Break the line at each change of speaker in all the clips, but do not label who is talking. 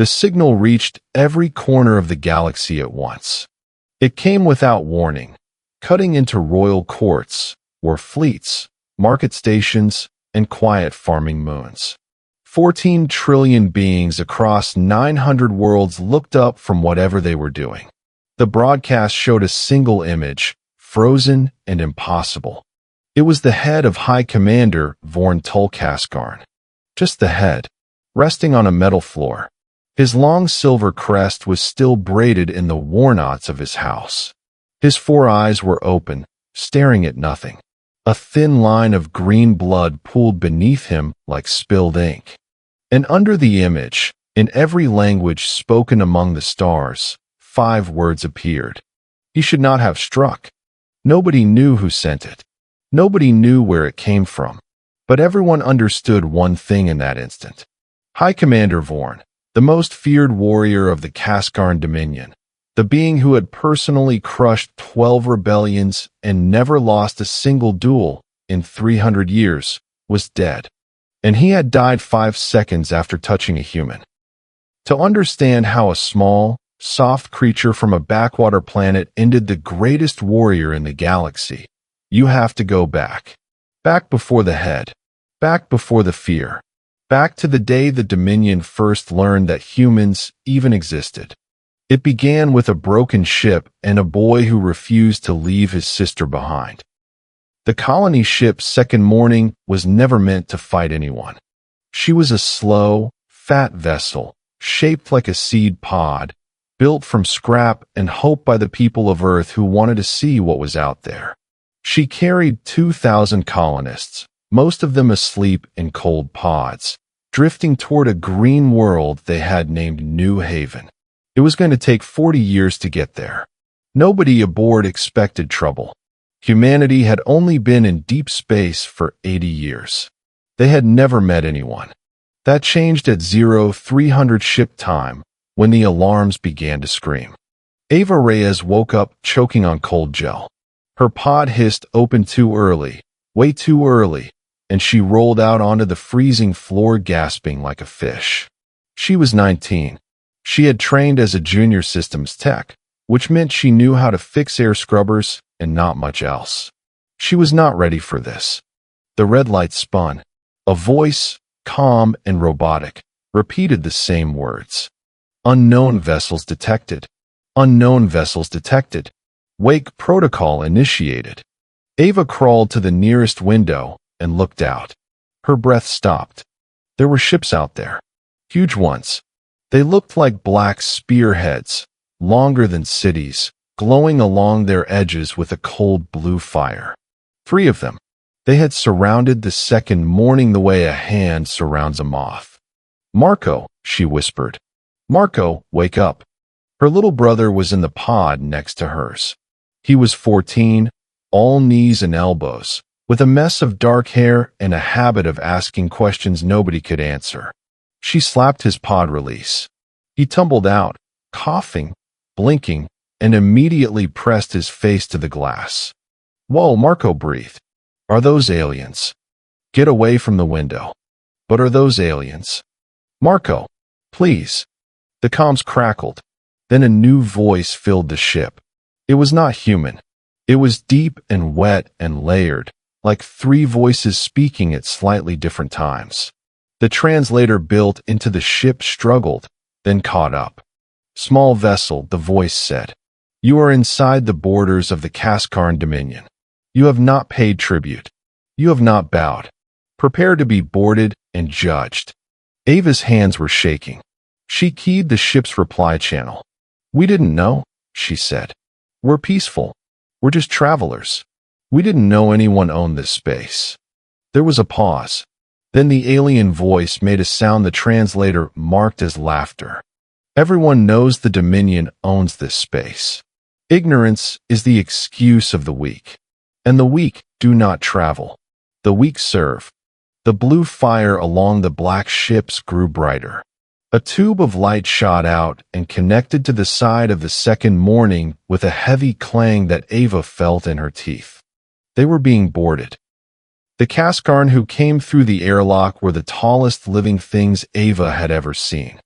The signal reached every corner of the galaxy at once. It came without warning, cutting into royal courts, war fleets, market stations, and quiet farming moons. 14 trillion beings across 900 worlds looked up from whatever they were doing. The broadcast showed a single image, frozen and impossible. It was the head of High Commander Vorn Tulkaskarn. Just the head, resting on a metal floor. His long silver crest was still braided in the war-knots of his house. His 4 eyes were open, staring at nothing. A thin line of green blood pooled beneath him like spilled ink. And under the image, in every language spoken among the stars, 5 words appeared. He should not have struck. Nobody knew who sent it. Nobody knew where it came from. But everyone understood one thing in that instant. High Commander Vorn, the most feared warrior of the Kaskarn Dominion, the being who had personally crushed 12 rebellions and never lost a single duel in 300 years, was dead. And he had died 5 seconds after touching a human. To understand how a small, soft creature from a backwater planet ended the greatest warrior in the galaxy, you have to go back. Back before the head. Back before the fear. Back to the day the Dominion first learned that humans even existed. It began with a broken ship and a boy who refused to leave his sister behind. The colony ship's second morning was never meant to fight anyone. She was a slow, fat vessel, shaped like a seed pod, built from scrap and hope by the people of Earth who wanted to see what was out there. She carried 2,000 colonists, most of them asleep in cold pods, drifting toward a green world they had named New Haven. It was going to take 40 years to get there. Nobody aboard expected trouble. Humanity had only been in deep space for 80 years. They had never met anyone. That changed at 0300 ship time, when the alarms began to scream. Ava Reyes woke up choking on cold gel. Her pod hissed open too early, way too early, and she rolled out onto the freezing floor gasping like a fish. She was 19. She had trained as a junior systems tech, which meant she knew how to fix air scrubbers and not much else. She was not ready for this. The red light spun. A voice, calm and robotic, repeated the same words. Unknown vessels detected. Unknown vessels detected. Wake protocol initiated. Ava crawled to the nearest window and looked out. Her breath stopped. There were ships out there. Huge ones. They looked like black spearheads, longer than cities, glowing along their edges with a cold blue fire. 3 of them. They had surrounded the second morning the way a hand surrounds a moth. Marco, she whispered. Marco, wake up. Her little brother was in the pod next to hers. He was 14, all knees and elbows, with a mess of dark hair and a habit of asking questions nobody could answer. She slapped his pod release. He tumbled out, coughing, blinking, and immediately pressed his face to the glass. Whoa, Marco breathed. Are those aliens? Get away from the window. But are those aliens? Marco, please. The comms crackled. Then a new voice filled the ship. It was not human. It was deep and wet and layered, like 3 voices speaking at slightly different times. The translator built into the ship struggled, then caught up. Small vessel, the voice said. You are inside the borders of the Kaskarn Dominion. You have not paid tribute. You have not bowed. Prepare to be boarded and judged. Ava's hands were shaking. She keyed the ship's reply channel. We didn't know, she said. We're peaceful. We're just travelers. We didn't know anyone owned this space. There was a pause. Then the alien voice made a sound the translator marked as laughter. Everyone knows the Dominion owns this space. Ignorance is the excuse of the weak. And the weak do not travel. The weak serve. The blue fire along the black ships grew brighter. A tube of light shot out and connected to the side of the second morning with a heavy clang that Ava felt in her teeth. They were being boarded. The Kaskarn who came through the airlock were the tallest living things Ava had ever seen.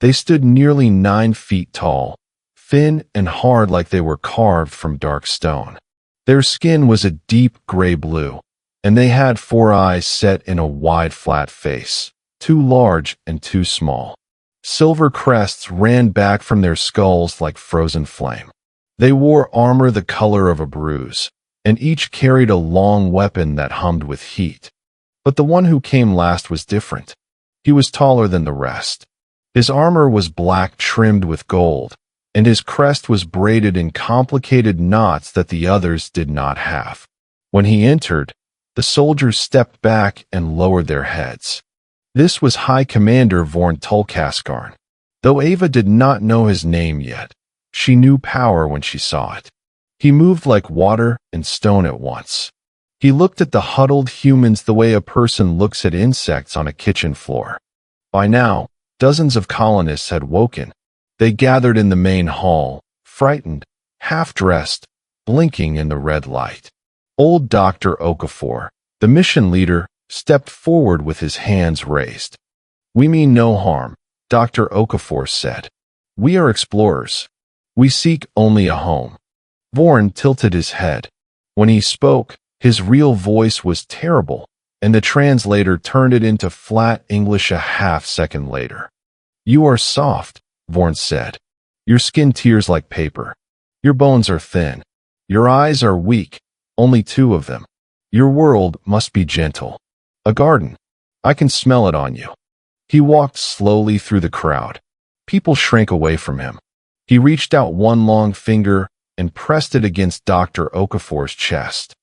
They stood nearly 9 feet tall, thin and hard like they were carved from dark stone. Their skin was a deep gray blue, and they had 4 eyes set in a wide flat face, too large and too small. Silver crests ran back from their skulls like frozen flame. They wore armor the color of a bruise, and each carried a long weapon that hummed with heat. But the one who came last was different. He was taller than the rest. His armor was black trimmed with gold, and his crest was braided in complicated knots that the others did not have. When he entered, the soldiers stepped back and lowered their heads. This was High Commander Vorn Tulkaskarn. Though Ava did not know his name yet, she knew power when she saw it. He moved like water and stone at once. He looked at the huddled humans the way a person looks at insects on a kitchen floor. By now, dozens of colonists had woken. They gathered in the main hall, frightened, half-dressed, blinking in the red light. Old Dr. Okafor, the mission leader, stepped forward with his hands raised. "We mean no harm," Dr. Okafor said. "We are explorers. We seek only a home." Vorn tilted his head. When he spoke, his real voice was terrible, and the translator turned it into flat English a half-second later. "You are soft," Vorn said. "Your skin tears like paper. Your bones are thin. Your eyes are weak, only 2 of them. Your world must be gentle. A garden. I can smell it on you." He walked slowly through the crowd. People shrank away from him. He reached out one long finger and pressed it against Dr. Okafor's chest.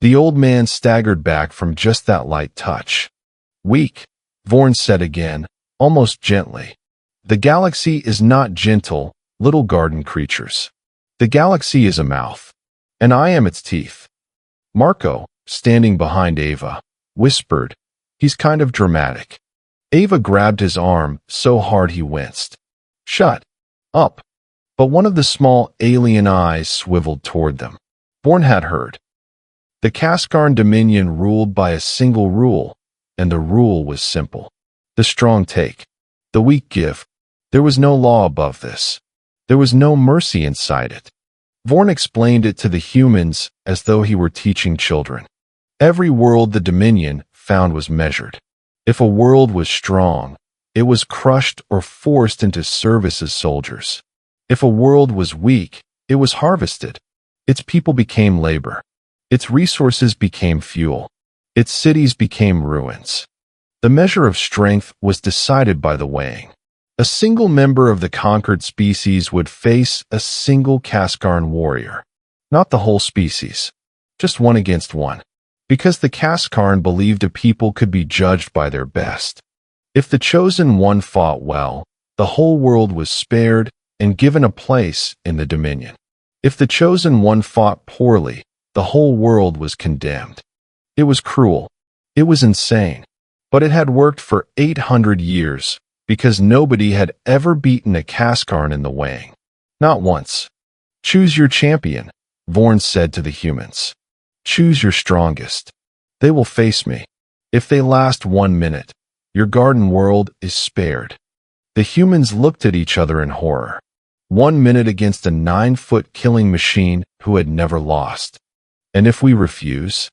The old man staggered back from just that light touch. "Weak," Vorn said again, almost gently. "The galaxy is not gentle, little garden creatures. The galaxy is a mouth, and I am its teeth." Marco, standing behind Ava, whispered, "He's kind of dramatic." Ava grabbed his arm so hard he winced. "Shut up." But one of the small alien eyes swiveled toward them. Vorn had heard. The Kaskarn Dominion ruled by a single rule, and the rule was simple. The strong take. The weak give. There was no law above this. There was no mercy inside it. Vorn explained it to the humans as though he were teaching children. Every world the Dominion found was measured. If a world was strong, it was crushed or forced into service as soldiers. If a world was weak, it was harvested. Its people became labor. Its resources became fuel. Its cities became ruins. The measure of strength was decided by the weighing. A single member of the conquered species would face a single Kaskarn warrior. Not the whole species. Just 1 against 1. Because the Kaskarn believed a people could be judged by their best. If the chosen one fought well, the whole world was spared and given a place in the Dominion. If the chosen one fought poorly, the whole world was condemned. It was cruel. It was insane. But it had worked for 800 years, because nobody had ever beaten a Kaskarn in the weighing. Not once. "Choose your champion," Vorn said to the humans. "Choose your strongest. They will face me. If they last 1 minute, your garden world is spared." The humans looked at each other in horror. 1 minute against a 9-foot killing machine who had never lost. "And if we refuse?"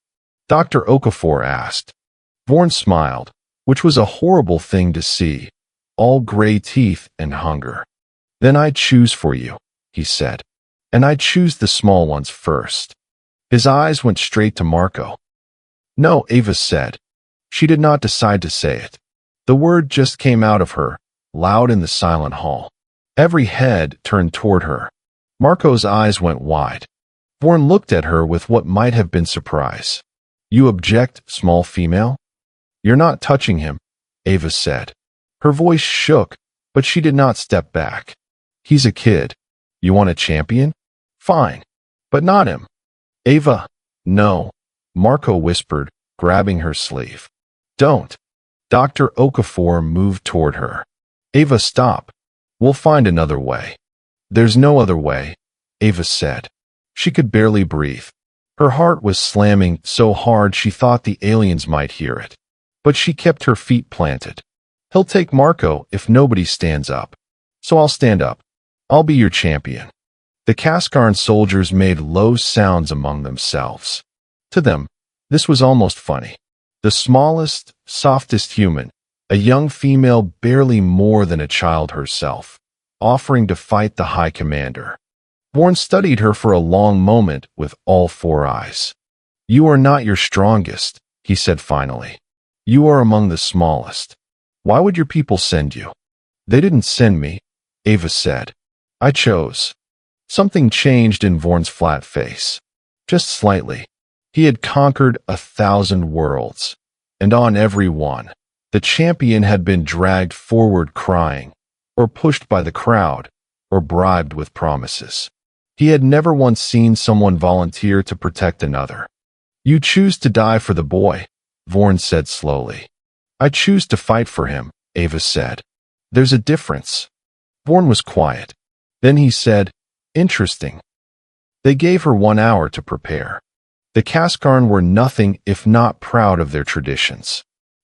Dr. Okafor asked. Vorn smiled, which was a horrible thing to see. All gray teeth and hunger. "Then I'd choose for you," he said. "And I'd choose the small ones first." His eyes went straight to Marco. "No," Ava said. She did not decide to say it. The word just came out of her, loud in the silent hall. Every head turned toward her. Marco's eyes went wide. Vorn looked at her with what might have been surprise. "You object, small female?" "You're not touching him," Ava said. Her voice shook, but she did not step back. "He's a kid. You want a champion? Fine. But not him." "Ava, no," Marco whispered, grabbing her sleeve. "Don't." Dr. Okafor moved toward her. "Ava, stop. We'll find another way." "There's no other way," Ava said. She could barely breathe. Her heart was slamming so hard she thought the aliens might hear it. But she kept her feet planted. "He'll take Marco if nobody stands up." So I'll stand up. I'll be your champion." The Kaskarn soldiers made low sounds among themselves. To them, this was almost funny. The smallest, softest human, a young female barely more than a child herself, offering to fight the High Commander. Vorn studied her for a long moment with all four eyes. "You are not your strongest," he said finally. "You are among the smallest. Why would your people send you?" "They didn't send me," Ava said. "I chose." Something changed in Vorn's flat face. Just slightly. He had conquered 1,000 worlds, and on every one, the champion had been dragged forward crying, or pushed by the crowd, or bribed with promises. He had never once seen someone volunteer to protect another. "You choose to die for the boy," Vorn said slowly. "I choose to fight for him," Ava said. "There's a difference." Vorn was quiet. Then he said, "Interesting." They gave her 1 hour to prepare. The Kaskarn were nothing if not proud of their traditions.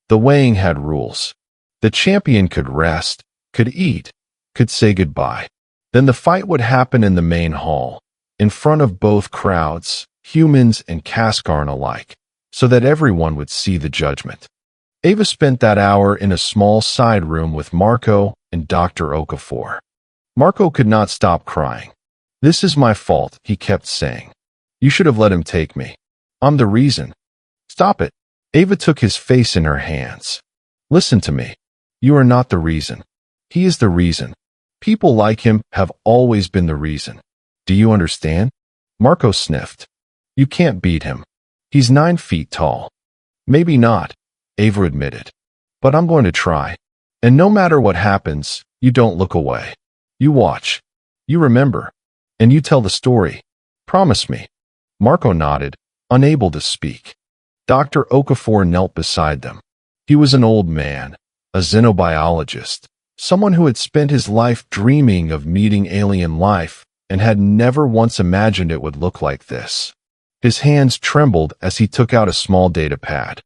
The weighing had rules. The champion could rest, could eat, could say goodbye. Then the fight would happen in the main hall, in front of both crowds, humans and Kaskarn alike, so that everyone would see the judgment. Ava spent that hour in a small side room with Marco and Dr. Okafor. Marco could not stop crying. "This is my fault," he kept saying. "You should have let him take me. I'm the reason." "Stop it." Ava took his face in her hands. "Listen to me. You are not the reason. He is the reason. People like him have always been the reason. Do you understand?" Marco sniffed. "You can't beat him. He's 9 feet tall." "Maybe not," Ava admitted. "But I'm going to try. And no matter what happens, you don't look away. You watch. You remember. And you tell the story. Promise me." Marco nodded, unable to speak. Dr. Okafor knelt beside them. He was an old man, a xenobiologist, someone who had spent his life dreaming of meeting alien life and had never once imagined it would look like this. His hands trembled as he took out a small data pad.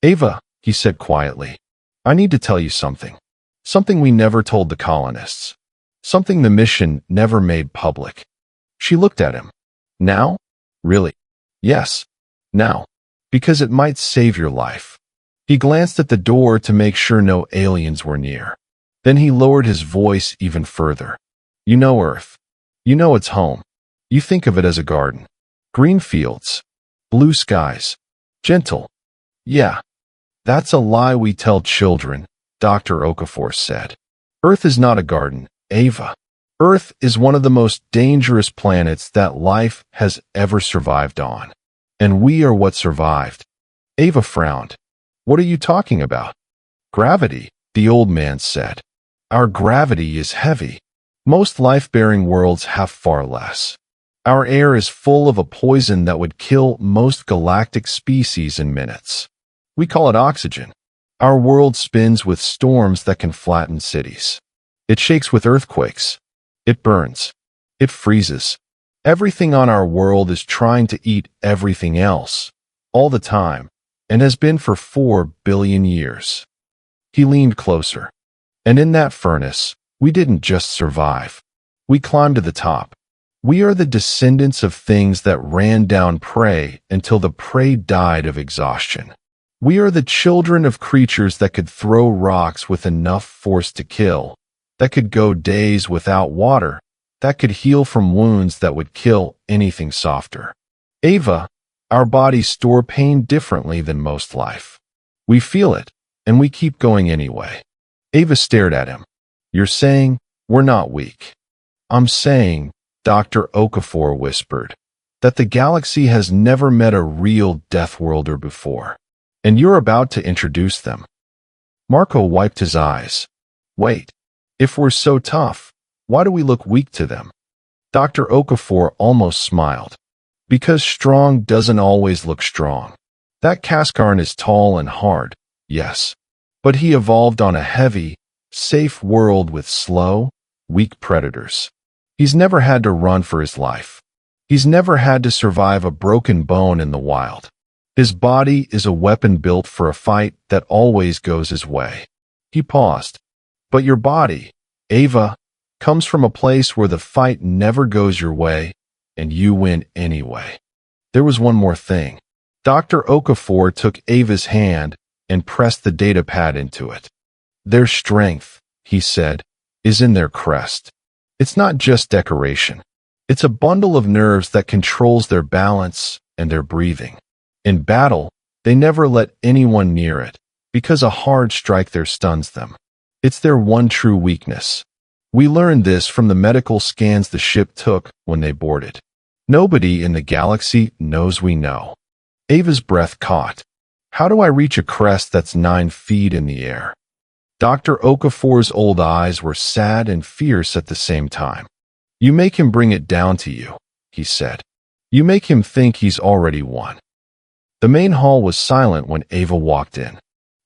"Ava," he said quietly, "I need to tell you something. Something we never told the colonists. Something the mission never made public." She looked at him. "Now? Really?" "Yes. Now. Because it might save your life." He glanced at the door to make sure no aliens were near. Then he lowered his voice even further. "You know Earth. You know its home. You think of it as a garden. Green fields. Blue skies. Gentle. Yeah. That's a lie we tell children," Dr. Okafor said. "Earth is not a garden, Ava. Earth is one of the most dangerous planets that life has ever survived on. And we are what survived." Ava frowned. "What are you talking about?" "Gravity," the old man said. "Our gravity is heavy. Most life-bearing worlds have far less. Our air is full of a poison that would kill most galactic species in minutes. We call it oxygen. Our world spins with storms that can flatten cities. It shakes with earthquakes. It burns. It freezes. Everything on our world is trying to eat everything else, all the time, and has been for 4 billion years." He leaned closer. "And in that furnace, we didn't just survive. We climbed to the top. We are the descendants of things that ran down prey until the prey died of exhaustion. We are the children of creatures that could throw rocks with enough force to kill, that could go days without water, that could heal from wounds that would kill anything softer. Ava, our bodies store pain differently than most life. We feel it, and we keep going anyway." Ava stared at him. "You're saying we're not weak?" "I'm saying," Dr. Okafor whispered, "that the galaxy has never met a real Deathworlder before, and you're about to introduce them." Marco wiped his eyes. "Wait. If we're so tough, why do we look weak to them?" Dr. Okafor almost smiled. "Because strong doesn't always look strong. That Kaskarn is tall and hard, yes. But he evolved on a heavy, safe world with slow, weak predators. He's never had to run for his life. He's never had to survive a broken bone in the wild. His body is a weapon built for a fight that always goes his way." He paused. "But your body, Ava, comes from a place where the fight never goes your way, and you win anyway. There was one more thing. Dr. Okafor took Ava's hand and pressed the data pad into it. Their strength, he said, is in their crest. It's not just decoration. It's a bundle of nerves that controls their balance and their breathing. In battle, they never let anyone near it, because a hard strike there stuns them. It's their one true weakness. We learned this from the medical scans the ship took when they boarded. Nobody in the galaxy knows we know. Ava's breath caught. How do I reach a crest that's 9 feet in the air? Dr. Okafor's old eyes were sad and fierce at the same time. You make him bring it down to you, he said. You make him think he's already won. The main hall was silent when Ava walked in.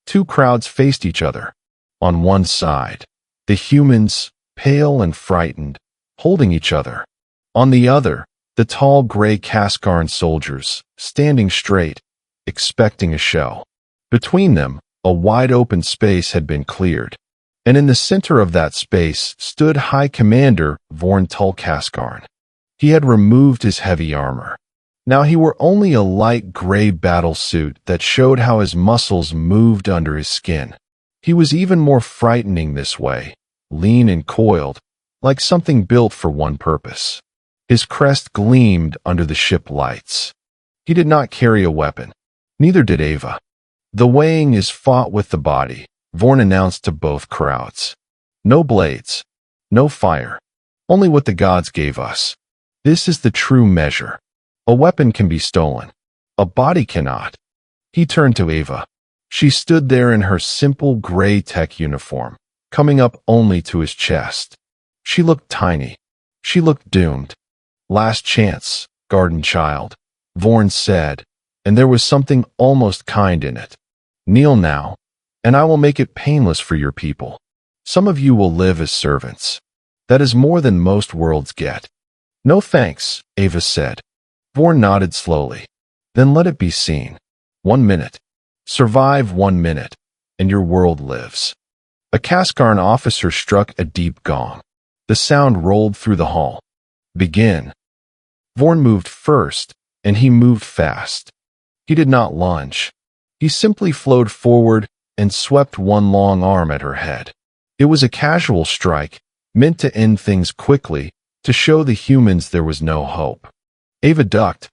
2 crowds faced each other. On one side, the humans, pale and frightened, holding each other. On the other, the tall gray Kaskarn soldiers, standing straight, expecting a show. Between them, a wide-open space had been cleared, and in the center of that space stood High Commander Vorn Tulkaskarn. He had removed his heavy armor. Now he wore only a light gray battle suit that showed how his muscles moved under his skin. He was even more frightening this way, lean and coiled, like something built for one purpose. His crest gleamed under the ship lights. He did not carry a weapon. Neither did Ava. The weighing is fought with the body, Vorn announced to both crowds. No blades. No fire. Only what the gods gave us. This is the true measure. A weapon can be stolen. A body cannot. He turned to Ava. She stood there in her simple gray tech uniform, coming up only to his chest. She looked tiny. She looked doomed. Last chance, garden child, Vorn said, and there was something almost kind in it. Kneel now, and I will make it painless for your people. Some of you will live as servants. That is more than most worlds get. No thanks, Ava said. Vorn nodded slowly. Then let it be seen. 1 minute. Survive 1 minute, and your world lives. A Kaskarn officer struck a deep gong. The sound rolled through the hall. Begin. Vorn moved first, and he moved fast. He did not lunge. He simply flowed forward and swept one long arm at her head. It was a casual strike, meant to end things quickly, to show the humans there was no hope. Ava ducked.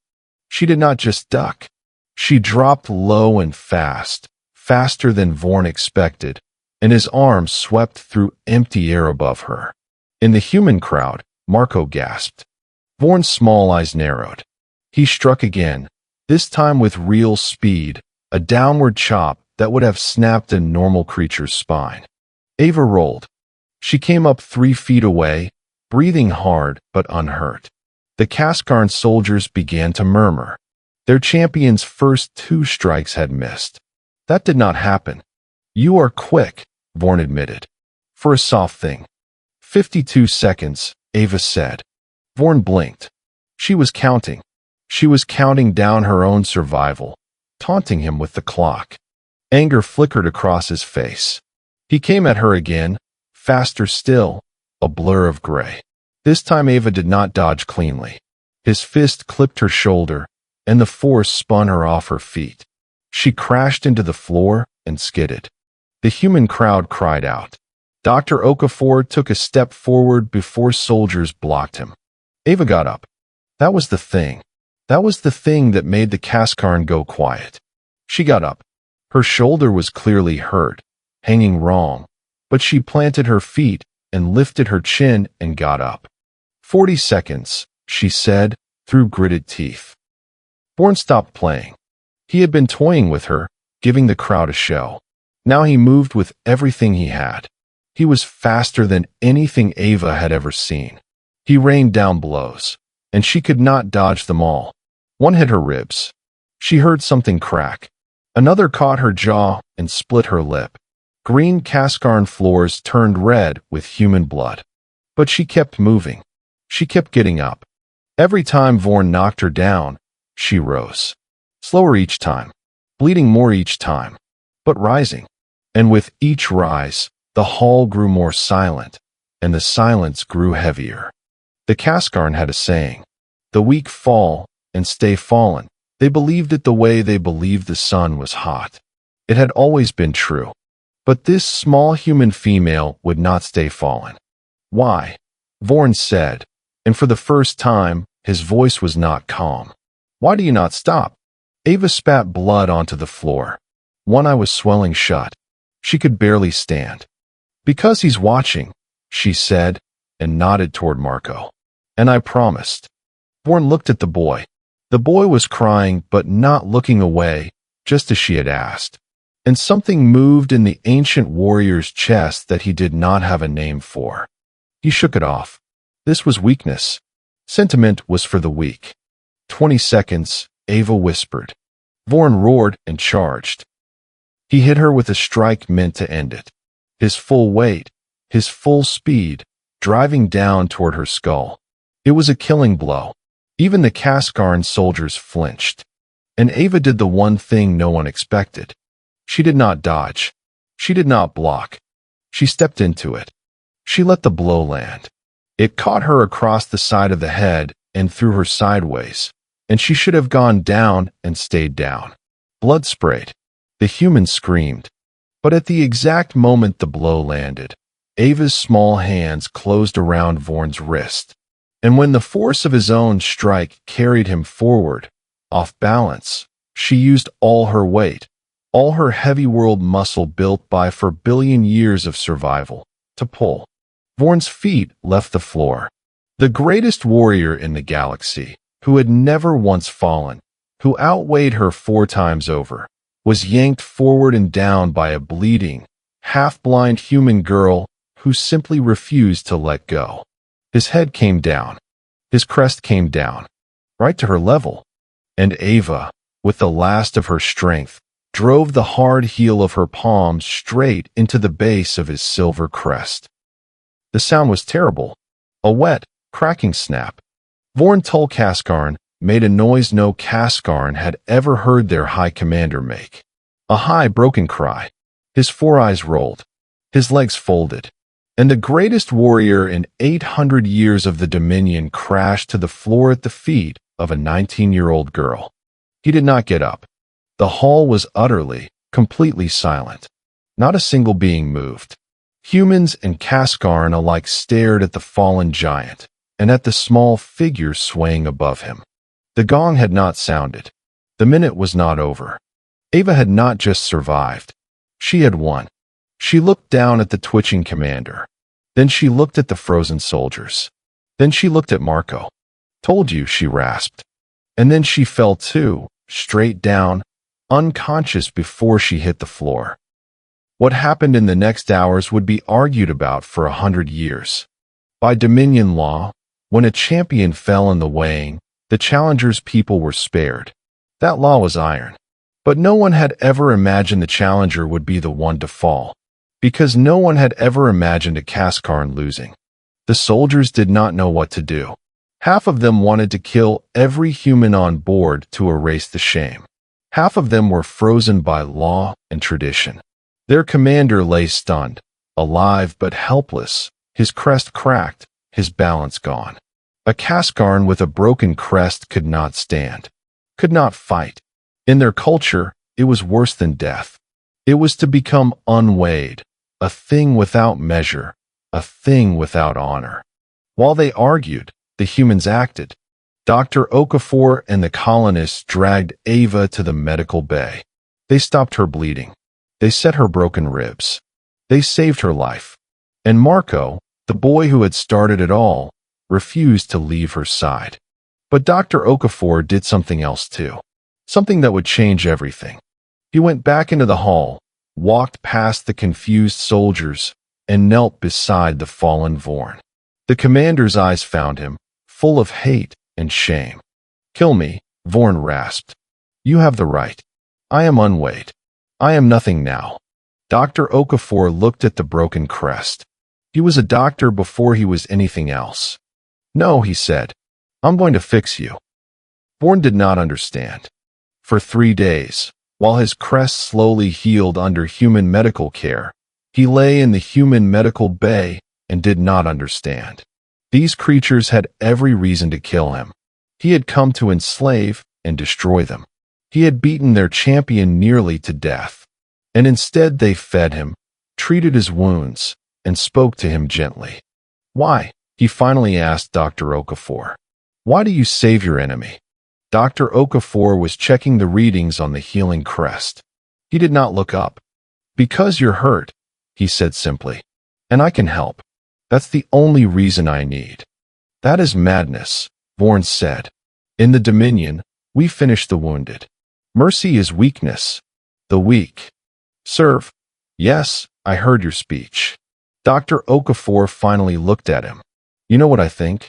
She did not just duck. She dropped low and fast, faster than Vorn expected, and his arm swept through empty air above her. In the human crowd, Marco gasped. Vorn's small eyes narrowed. He struck again, this time with real speed, a downward chop that would have snapped a normal creature's spine. Ava rolled. She came up 3 feet away, breathing hard but unhurt. The Kaskarn soldiers began to murmur. Their champion's first 2 strikes had missed. That did not happen. You are quick, Vorn admitted. For a soft thing. 52 seconds, Ava said. Vorn blinked. She was counting. She was counting down her own survival, taunting him with the clock. Anger flickered across his face. He came at her again, faster still, a blur of gray. This time Ava did not dodge cleanly. His fist clipped her shoulder, and the force spun her off her feet. She crashed into the floor and skidded. The human crowd cried out. Dr. Okafor took a step forward before soldiers blocked him. Ava got up. That was the thing. That was the thing that made the Kaskarn go quiet. She got up. Her shoulder was clearly hurt, hanging wrong, but she planted her feet and lifted her chin and got up. 40 seconds, she said, through gritted teeth. Vorn stopped playing. He had been toying with her, giving the crowd a show. Now he moved with everything he had. He was faster than anything Ava had ever seen. He rained down blows, and she could not dodge them all. One hit her ribs. She heard something crack. Another caught her jaw and split her lip. Green Kaskarn floors turned red with human blood. But she kept moving. She kept getting up. Every time Vorn knocked her down, she rose. Slower each time, bleeding more each time, but rising. And with each rise, the hall grew more silent, and the silence grew heavier. The Kaskarn had a saying, "The weak fall and stay fallen." They believed it the way they believed the sun was hot. It had always been true. But this small human female would not stay fallen. "Why?" Vorn said, and for the first time, his voice was not calm. "Why do you not stop?" Ava spat blood onto the floor. One eye was swelling shut. She could barely stand. "Because he's watching," she said, and nodded toward Marco. "And I promised." Vorn looked at the boy. The boy was crying, but not looking away, just as she had asked. And something moved in the ancient warrior's chest that he did not have a name for. He shook it off. This was weakness. Sentiment was for the weak. 20 seconds, Ava whispered. Vorn roared and charged. He hit her with a strike meant to end it. His full weight, his full speed, driving down toward her skull. It was a killing blow. Even the Kaskarn soldiers flinched. And Ava did the one thing no one expected. She did not dodge. She did not block. She stepped into it. She let the blow land. It caught her across the side of the head and threw her sideways, and she should have gone down and stayed down. Blood sprayed. The human screamed. But at the exact moment the blow landed, Ava's small hands closed around Vorn's wrist. And when the force of his own strike carried him forward, off balance, she used all her weight, all her heavy world muscle built by 4 billion years of survival, to pull. Vorn's feet left the floor. The greatest warrior in the galaxy, who had never once fallen, who outweighed her 4 times over, was yanked forward and down by a bleeding, half-blind human girl who simply refused to let go. His head came down. His crest came down, right to her level. And Ava, with the last of her strength, drove the hard heel of her palm straight into the base of his silver crest. The sound was terrible. A wet, cracking snap. Vorn Tul Kaskarn made a noise no Kaskarn had ever heard their High Commander make. A high, broken cry. His 4 eyes rolled. His legs folded. And the greatest warrior in 800 years of the Dominion crashed to the floor at the feet of a 19-year-old girl. He did not get up. The hall was utterly, completely silent. Not a single being moved. Humans and Kaskarn alike stared at the fallen giant, and at the small figure swaying above him. The gong had not sounded. The minute was not over. Ava had not just survived. She had won. She looked down at the twitching commander. Then she looked at the frozen soldiers. Then she looked at Marco. "Told you," she rasped. And then she fell too, straight down, unconscious before she hit the floor. What happened in the next hours would be argued about for 100 years. By Dominion law, when a champion fell in the weighing, the challenger's people were spared. That law was iron. But no one had ever imagined the challenger would be the one to fall. Because no one had ever imagined a Kaskarn losing. The soldiers did not know what to do. Half of them wanted to kill every human on board to erase the shame. Half of them were frozen by law and tradition. Their commander lay stunned, alive but helpless, his crest cracked, his balance gone. A Kaskarn with a broken crest could not stand, could not fight. In their culture, it was worse than death. It was to become unweighed, a thing without measure, a thing without honor. While they argued, the humans acted. Dr. Okafor and the colonists dragged Ava to the medical bay. They stopped her bleeding. They set her broken ribs. They saved her life. And Marco, the boy who had started it all, refused to leave her side. But Dr. Okafor did something else too. Something that would change everything. He went back into the hall, walked past the confused soldiers, and knelt beside the fallen Vorn. The commander's eyes found him, full of hate and shame. "Kill me," Vorn rasped. "You have the right. I am unweighed. I am nothing now." Dr. Okafor looked at the broken crest. He was a doctor before he was anything else. "No," he said. "I'm going to fix you." Vorn did not understand. For 3 days, while his crest slowly healed under human medical care, he lay in the human medical bay, and did not understand. These creatures had every reason to kill him. He had come to enslave and destroy them. He had beaten their champion nearly to death. And instead they fed him, treated his wounds, and spoke to him gently. "Why?" he finally asked Dr. Okafor. "Why do you save your enemy?" Dr. Okafor was checking the readings on the healing crest. He did not look up. "Because you're hurt," he said simply. "And I can help. That's the only reason I need." "That is madness," Vorn said. "In the Dominion, we finish the wounded. Mercy is weakness. The weak serve." "Yes, I heard your speech." Dr. Okafor finally looked at him. "You know what I think?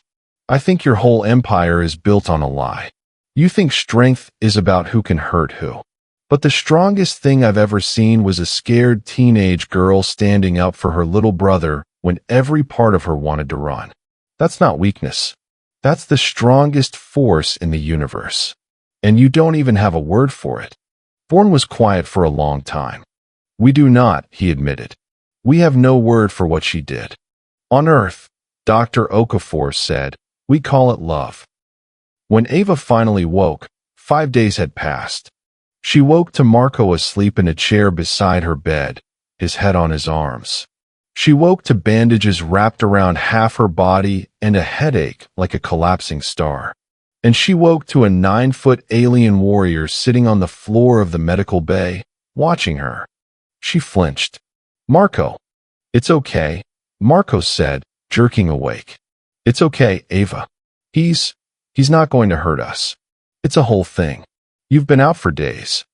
I think your whole empire is built on a lie. You think strength is about who can hurt who. But the strongest thing I've ever seen was a scared teenage girl standing up for her little brother when every part of her wanted to run. That's not weakness. That's the strongest force in the universe. And you don't even have a word for it." Vorn was quiet for a long time. "We do not," he admitted. "We have no word for what she did. On Earth," Dr. Okafor said, "we call it love." When Ava finally woke, 5 days had passed. She woke to Marco asleep in a chair beside her bed, his head on his arms. She woke to bandages wrapped around half her body and a headache like a collapsing star. And she woke to a 9-foot alien warrior sitting on the floor of the medical bay, watching her. She flinched. "Marco." "It's okay," Marco said, jerking awake. "It's okay, Ava. He's not going to hurt us. It's a whole thing. You've been out for days."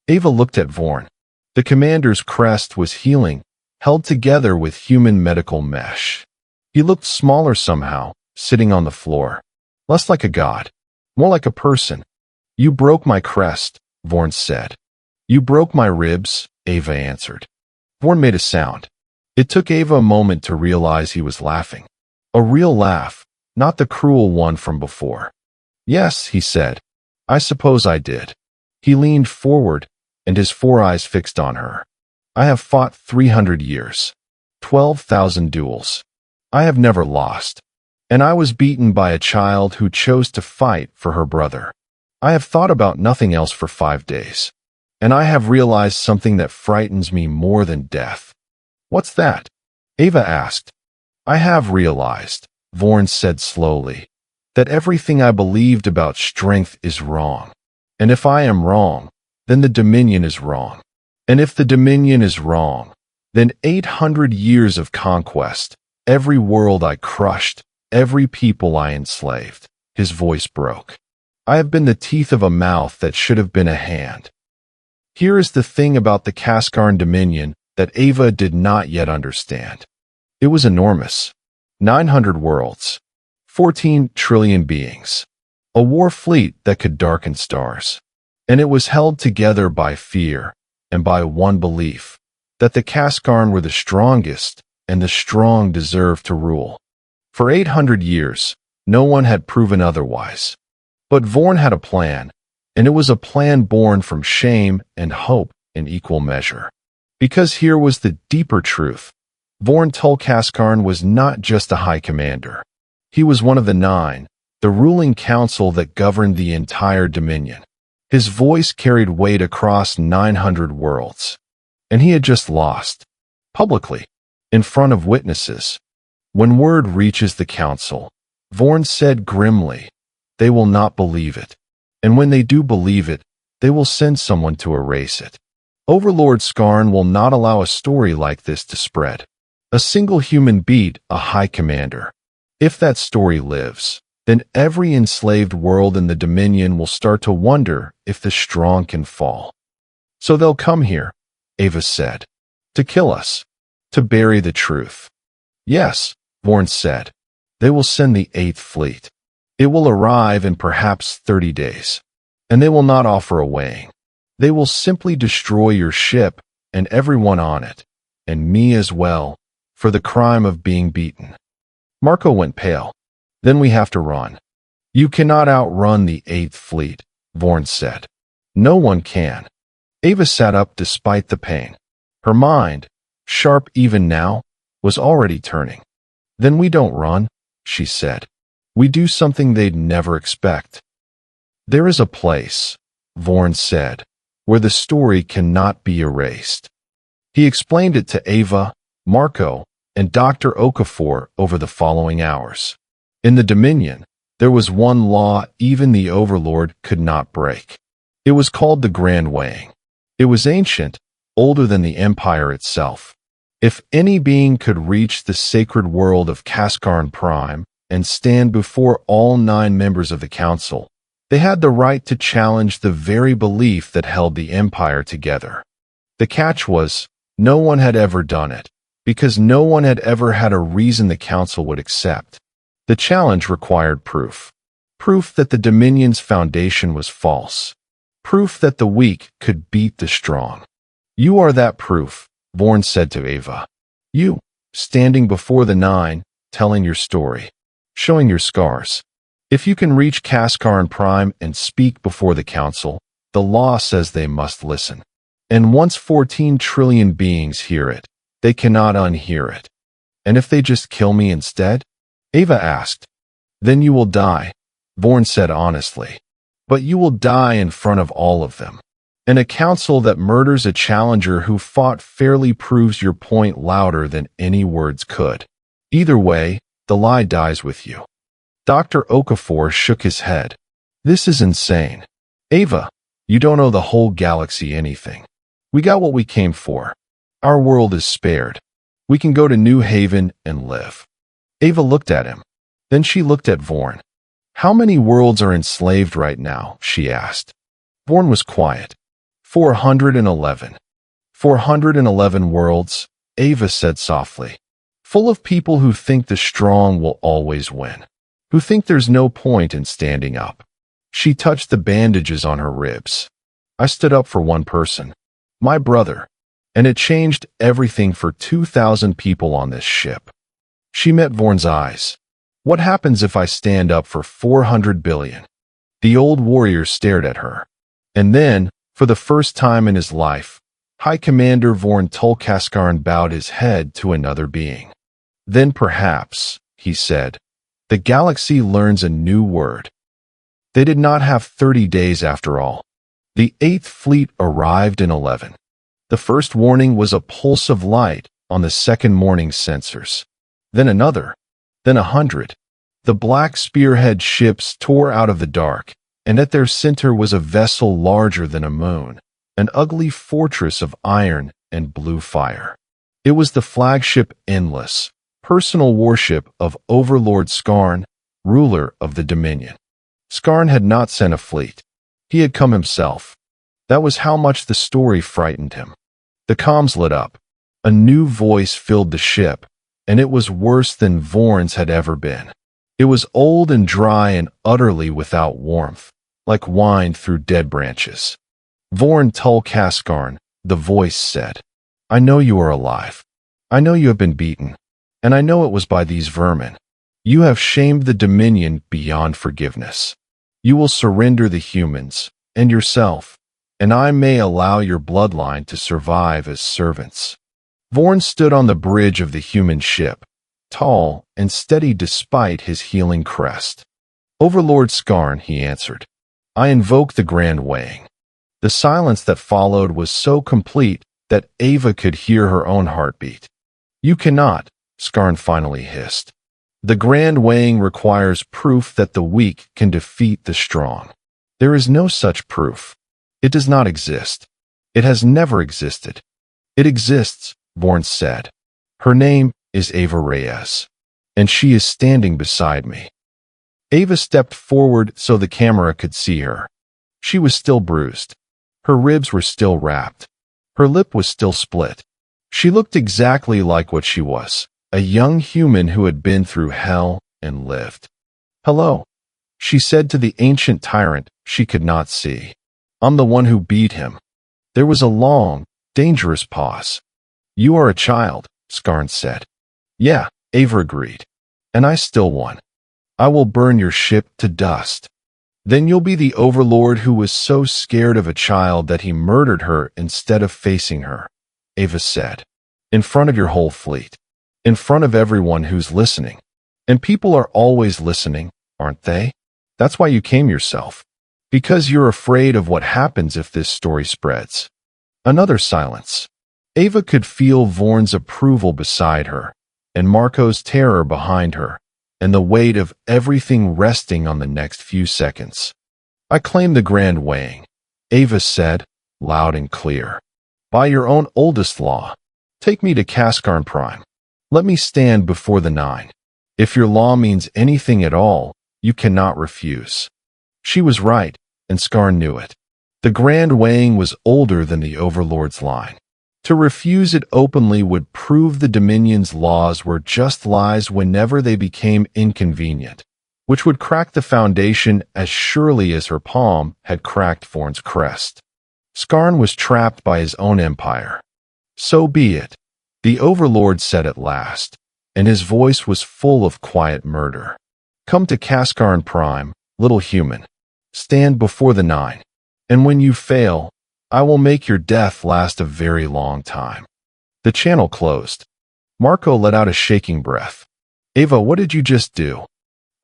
Ava looked at Vorn. The commander's crest was healing, held together with human medical mesh. He looked smaller somehow, sitting on the floor. Less like a god, more like a person. "You broke my crest," Vorn said. "You broke my ribs," Ava answered. Vorn made a sound. It took Ava a moment to realize he was laughing. A real laugh, not the cruel one from before. "Yes," he said. "I suppose I did." He leaned forward, and his 4 eyes fixed on her. "I have fought 300 years. 12,000 duels. I have never lost. And I was beaten by a child who chose to fight for her brother. I have thought about nothing else for 5 days. And I have realized something that frightens me more than death." "What's that?" Ava asked. "I have realized," Vorn said slowly, "that everything I believed about strength is wrong. And if I am wrong, then the Dominion is wrong. And if the Dominion is wrong, then 800 years of conquest, every world I crushed, every people I enslaved." His voice broke. "I have been the teeth of a mouth that should have been a hand." Here is the thing about the Kaskarn Dominion that Ava did not yet understand. It was enormous. 900 worlds. 14 trillion beings. A war fleet that could darken stars. And it was held together by fear and by one belief, that the Kaskarn were the strongest and the strong deserved to rule. For 800 years, no one had proven otherwise. But Vorn had a plan, and it was a plan born from shame and hope in equal measure. Because here was the deeper truth. Vorn Tulkaskarn was not just a high commander. He was one of the 9, the ruling council that governed the entire Dominion. His voice carried weight across 900 worlds. And he had just lost. Publicly. In front of witnesses. When word reaches the council, Vorn said grimly, they will not believe it. And when they do believe it, they will send someone to erase it. Overlord Skarn will not allow a story like this to spread. A single human beat a high commander. If that story lives, then every enslaved world in the Dominion will start to wonder if the strong can fall. So they'll come here, Ava said. To kill us. To bury the truth. Yes, Vorn said. They will send the 8th Fleet. It will arrive in perhaps 30 days. And they will not offer a weighing. They will simply destroy your ship and everyone on it, and me as well, for the crime of being beaten. Marco went pale. Then we have to run. You cannot outrun the 8th Fleet, Vorn said. No one can. Ava sat up despite the pain. Her mind, sharp even now, was already turning. Then we don't run, she said. We do something they'd never expect. There is a place, Vorn said, where the story cannot be erased. He explained it to Ava, Marco, and Dr. Okafor over the following hours. In the Dominion, there was one law even the Overlord could not break. It was called the Grand Weighing. It was ancient, older than the Empire itself. If any being could reach the sacred world of Cascarn Prime and stand before all 9 members of the Council, they had the right to challenge the very belief that held the Empire together. The catch was, no one had ever done it, because no one had ever had a reason the Council would accept. The challenge required proof. Proof that the Dominion's foundation was false. Proof that the weak could beat the strong. You are that proof, Vorn said to Ava. You, standing before the 9, telling your story, showing your scars. If you can reach Cascarn Prime and speak before the Council, the law says they must listen. And once 14 trillion beings hear it, they cannot unhear it. And if they just kill me instead? Ava asked. Then you will die, Vorn said honestly. But you will die in front of all of them. And a council that murders a challenger who fought fairly proves your point louder than any words could. Either way, the lie dies with you. Dr. Okafor shook his head. This is insane. Ava, you don't owe the whole galaxy anything. We got what we came for. Our world is spared. We can go to New Haven and live. Ava looked at him. Then she looked at Vorn. How many worlds are enslaved right now? She asked. Vorn was quiet. 411. 411 worlds, Ava said softly. Full of people who think the strong will always win. Who think there's no point in standing up. She touched the bandages on her ribs. I stood up for one person. My brother. And it changed everything for 2,000 people on this ship. She met Vorn's eyes. What happens if I stand up for 400 billion? The old warrior stared at her. And then, for the first time in his life, High Commander Vorn Tulkaskarn bowed his head to another being. Then perhaps, he said, the galaxy learns a new word. They did not have 30 days after all. The 8th Fleet arrived in 11. The first warning was a pulse of light on the second morning sensors. Then another. Then 100. The black spearhead ships tore out of the dark, and at their center was a vessel larger than a moon, an ugly fortress of iron and blue fire. It was the flagship Endless, personal warship of Overlord Skarn, ruler of the Dominion. Skarn had not sent a fleet. He had come himself. That was how much the story frightened him. The comms lit up. A new voice filled the ship, and it was worse than Vorn's had ever been. It was old and dry and utterly without warmth, like wine through dead branches. Vorn Tulkaskarn, the voice said, I know you are alive. I know you have been beaten, and I know it was by these vermin. You have shamed the Dominion beyond forgiveness. You will surrender the humans, and yourself, and I may allow your bloodline to survive as servants. Vorn stood on the bridge of the human ship, tall and steady despite his healing crest. Overlord Skarn, he answered. I invoke the Grand Weighing. The silence that followed was so complete that Ava could hear her own heartbeat. You cannot, Skarn finally hissed. The Grand Weighing requires proof that the weak can defeat the strong. There is no such proof. It does not exist. It has never existed. It exists, Vorn said. Her name is Ava Reyes, and she is standing beside me. Ava stepped forward so the camera could see her. She was still bruised. Her ribs were still wrapped. Her lip was still split. She looked exactly like what she was, a young human who had been through hell and lived. Hello, she said to the ancient tyrant she could not see. I'm the one who beat him. There was a long, dangerous pause. You are a child, Skarn said. Yeah, Ava agreed. And I still won. I will burn your ship to dust. Then you'll be the overlord who was so scared of a child that he murdered her instead of facing her, Ava said. In front of your whole fleet. in front of everyone who's listening. And people are always listening, aren't they? That's why you came yourself. Because you're afraid of what happens if this story spreads. Another silence. Ava could feel Vorn's approval beside her, and Marco's terror behind her, and the weight of everything resting on the next few seconds. I claim the grand weighing, Ava said, loud and clear. By your own oldest law. Take me to Cascarn Prime. Let me stand before the Nine. If your law means anything at all, you cannot refuse. She was right, and Skarn knew it. The grand weighing was older than the Overlord's line. To refuse it openly would prove the Dominion's laws were just lies whenever they became inconvenient, which would crack the foundation as surely as her palm had cracked Vorn's crest. Skarn was trapped by his own empire. So be it, the Overlord said at last, and his voice was full of quiet murder. Come to Cascarn Prime, little human. Stand before the Nine, and when you fail, I will make your death last a very long time. The channel closed. Marco let out a shaking breath. Ava, what did you just do?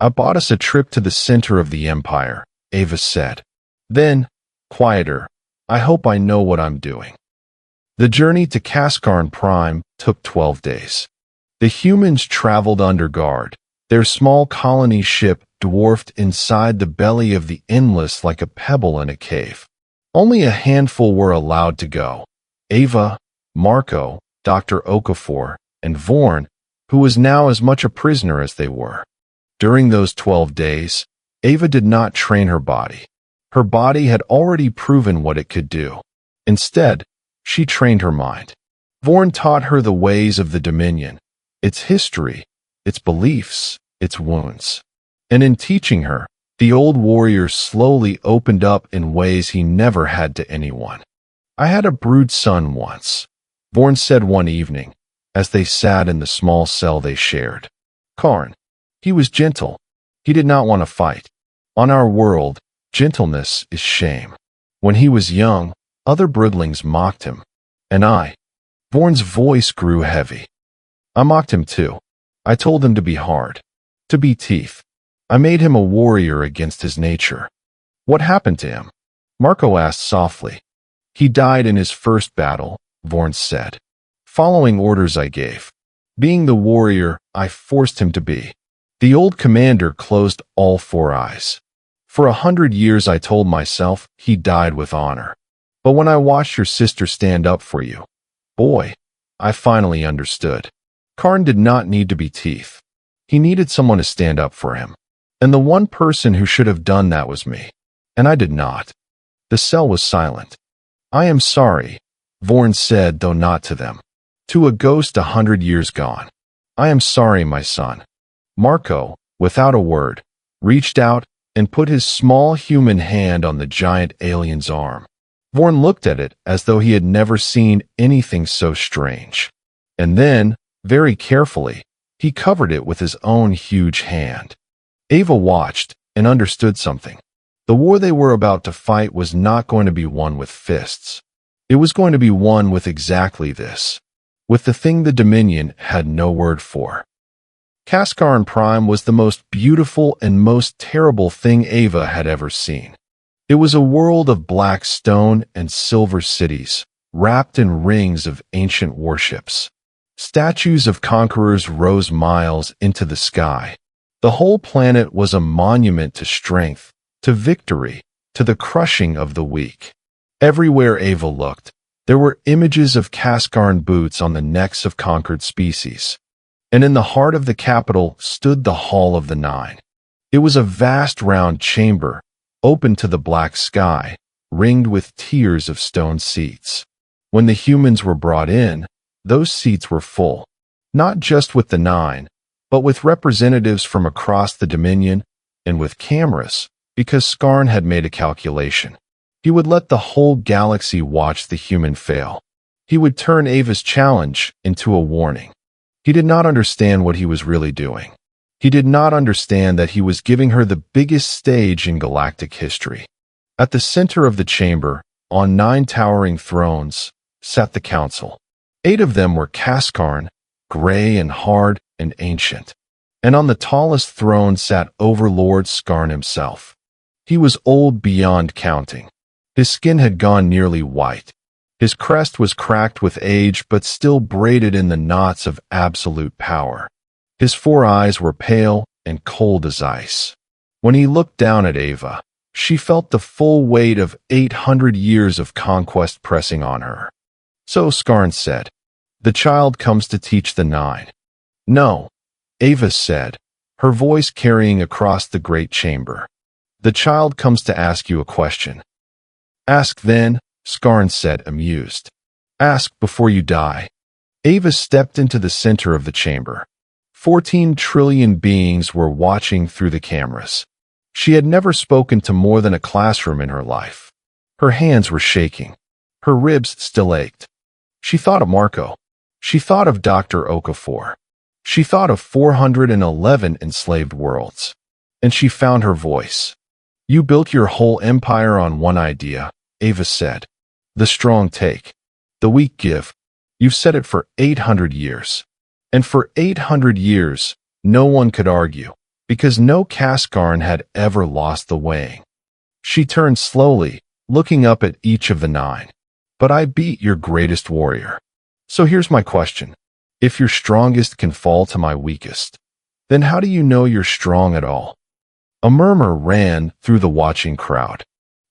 I bought us a trip to the center of the Empire, Ava said. Then, quieter, I hope I know what I'm doing. The journey to Cascarn Prime took 12 days. The humans traveled under guard, their small colony ship dwarfed inside the belly of the endless like a pebble in a cave. Only a handful were allowed to go. Ava, Marco, Dr. Okafor, and Vorn, who was now as much a prisoner as they were. During those 12 days, Ava did not train her body. Her body had already proven what it could do. Instead, she trained her mind. Vorn taught her the ways of the Dominion, its history, its beliefs, its wounds. And in teaching her, the old warrior slowly opened up in ways he never had to anyone. I had a brood son once, Vorn said one evening, as they sat in the small cell they shared. Karn. He was gentle. He did not want to fight. On our world, gentleness is shame. When he was young, other broodlings mocked him. And I. Vorn's voice grew heavy. I mocked him too. I told him to be hard. To be teeth. I made him a warrior against his nature. What happened to him? Marco asked softly. He died in his first battle, Vorn said. Following orders I gave. Being the warrior I forced him to be. The old commander closed all four eyes. For 100 years I told myself he died with honor. But when I watched your sister stand up for you, boy, I finally understood. Karn did not need to be teeth. He needed someone to stand up for him. And the one person who should have done that was me. And I did not. The cell was silent. I am sorry, Vorn said, though not to them. To a ghost 100 years gone. I am sorry, my son. Marco, without a word, reached out and put his small human hand on the giant alien's arm. Vorn looked at it as though he had never seen anything so strange. And then, very carefully, he covered it with his own huge hand. Ava watched and understood something. The war they were about to fight was not going to be won with fists. It was going to be won with exactly this. With the thing the Dominion had no word for. Cascarn Prime was the most beautiful and most terrible thing Ava had ever seen. It was a world of black stone and silver cities, wrapped in rings of ancient warships. Statues of conquerors rose miles into the sky. The whole planet was a monument to strength, to victory, to the crushing of the weak. Everywhere Ava looked, there were images of Cascarn boots on the necks of conquered species. And in the heart of the capital stood the Hall of the Nine. It was a vast round chamber, open to the black sky, ringed with tiers of stone seats. When the humans were brought in, those seats were full, not just with the Nine, but with representatives from across the Dominion, and with cameras, because Skarn had made a calculation. He would let the whole galaxy watch the human fail. He would turn Ava's challenge into a warning. He did not understand what he was really doing. He did not understand that he was giving her the biggest stage in galactic history. At the center of the chamber, on 9 towering thrones, sat the council. 8 of them were Cascarn, gray and hard and ancient. And on the tallest throne sat Overlord Skarn himself. He was old beyond counting. His skin had gone nearly white. His crest was cracked with age but still braided in the knots of absolute power. His 4 eyes were pale and cold as ice. When he looked down at Ava, she felt the full weight of 800 years of conquest pressing on her. So Skarn said, "The child comes to teach the 9. "No," Ava said, her voice carrying across the great chamber. "The child comes to ask you a question." "Ask then," Skarn said, amused. "Ask before you die." Ava stepped into the center of the chamber. 14 trillion beings were watching through the cameras. She had never spoken to more than a classroom in her life. Her hands were shaking. Her ribs still ached. She thought of Marco. She thought of Dr. Okafor. She thought of 411 enslaved worlds. And she found her voice. "You built your whole empire on one idea," Ava said. "The strong take. The weak give. You've said it for 800 years. And for 800 years, no one could argue, because no Kaskarn had ever lost the weighing." She turned slowly, looking up at each of the 9. "But I beat your greatest warrior. So here's my question. If your strongest can fall to my weakest, then how do you know you're strong at all?" A murmur ran through the watching crowd.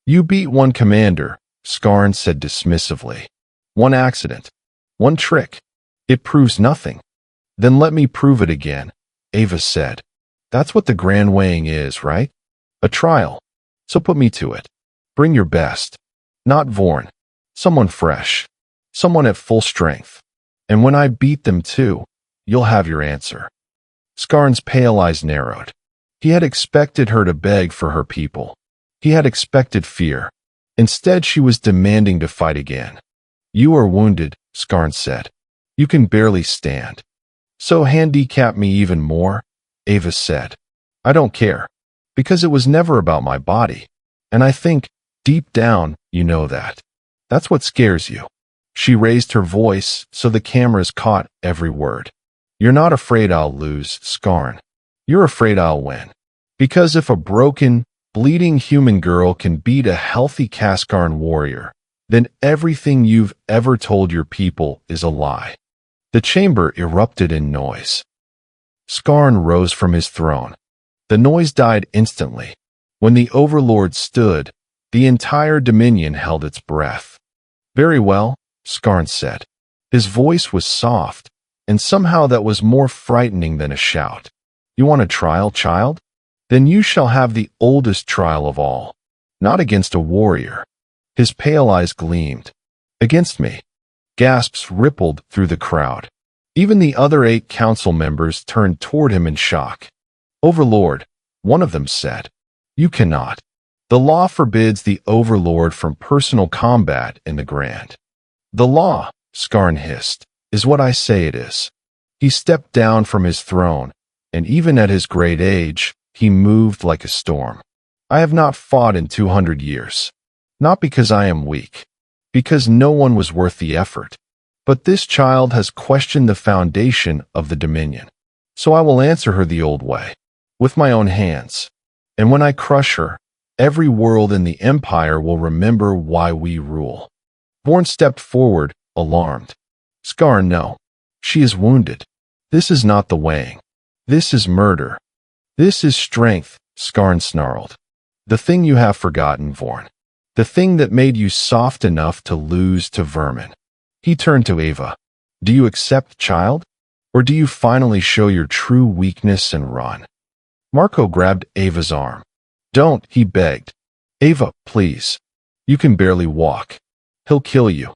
"You beat one commander," Skarn said dismissively. "One accident. One trick. It proves nothing." "Then let me prove it again," Ava said. "That's what the grand weighing is, right? A trial. So put me to it. Bring your best. Not Vorn. Someone fresh. Someone at full strength. And when I beat them too, you'll have your answer." Skarn's pale eyes narrowed. He had expected her to beg for her people. He had expected fear. Instead, she was demanding to fight again. "You are wounded," Skarn said. "You can barely stand." "So handicap me even more," Ava said. "I don't care. Because it was never about my body. And I think, deep down, you know that. That's what scares you." She raised her voice so the cameras caught every word. "You're not afraid I'll lose, Skarn. You're afraid I'll win. Because if a broken, bleeding human girl can beat a healthy Kaskarn warrior, then everything you've ever told your people is a lie." The chamber erupted in noise. Skarn rose from his throne. The noise died instantly. When the Overlord stood, the entire Dominion held its breath. "Very well," Skarn said. His voice was soft, and somehow that was more frightening than a shout. "You want a trial, child? Then you shall have the oldest trial of all. Not against a warrior." His pale eyes gleamed. "Against me." Gasps rippled through the crowd. Even the other 8 council members turned toward him in shock. "Overlord," one of them said. "You cannot. The law forbids the Overlord from personal combat in the Grand." "The law," Skarn hissed, "is what I say it is." He stepped down from his throne, and even at his great age, he moved like a storm. "I have not fought in 200 years. Not because I am weak. Because no one was worth the effort. But this child has questioned the foundation of the Dominion. So I will answer her the old way, with my own hands. And when I crush her, every world in the Empire will remember why we rule." Vorn stepped forward, alarmed. "Skarn, no. She is wounded. This is not the weighing. This is murder. This is strength," Skarn snarled. "The thing you have forgotten, Vorn. The thing that made you soft enough to lose to vermin." He turned to Ava. "Do you accept, child? Or do you finally show your true weakness and run?" Marco grabbed Ava's arm. "Don't," he begged. "Ava, please. You can barely walk. He'll kill you."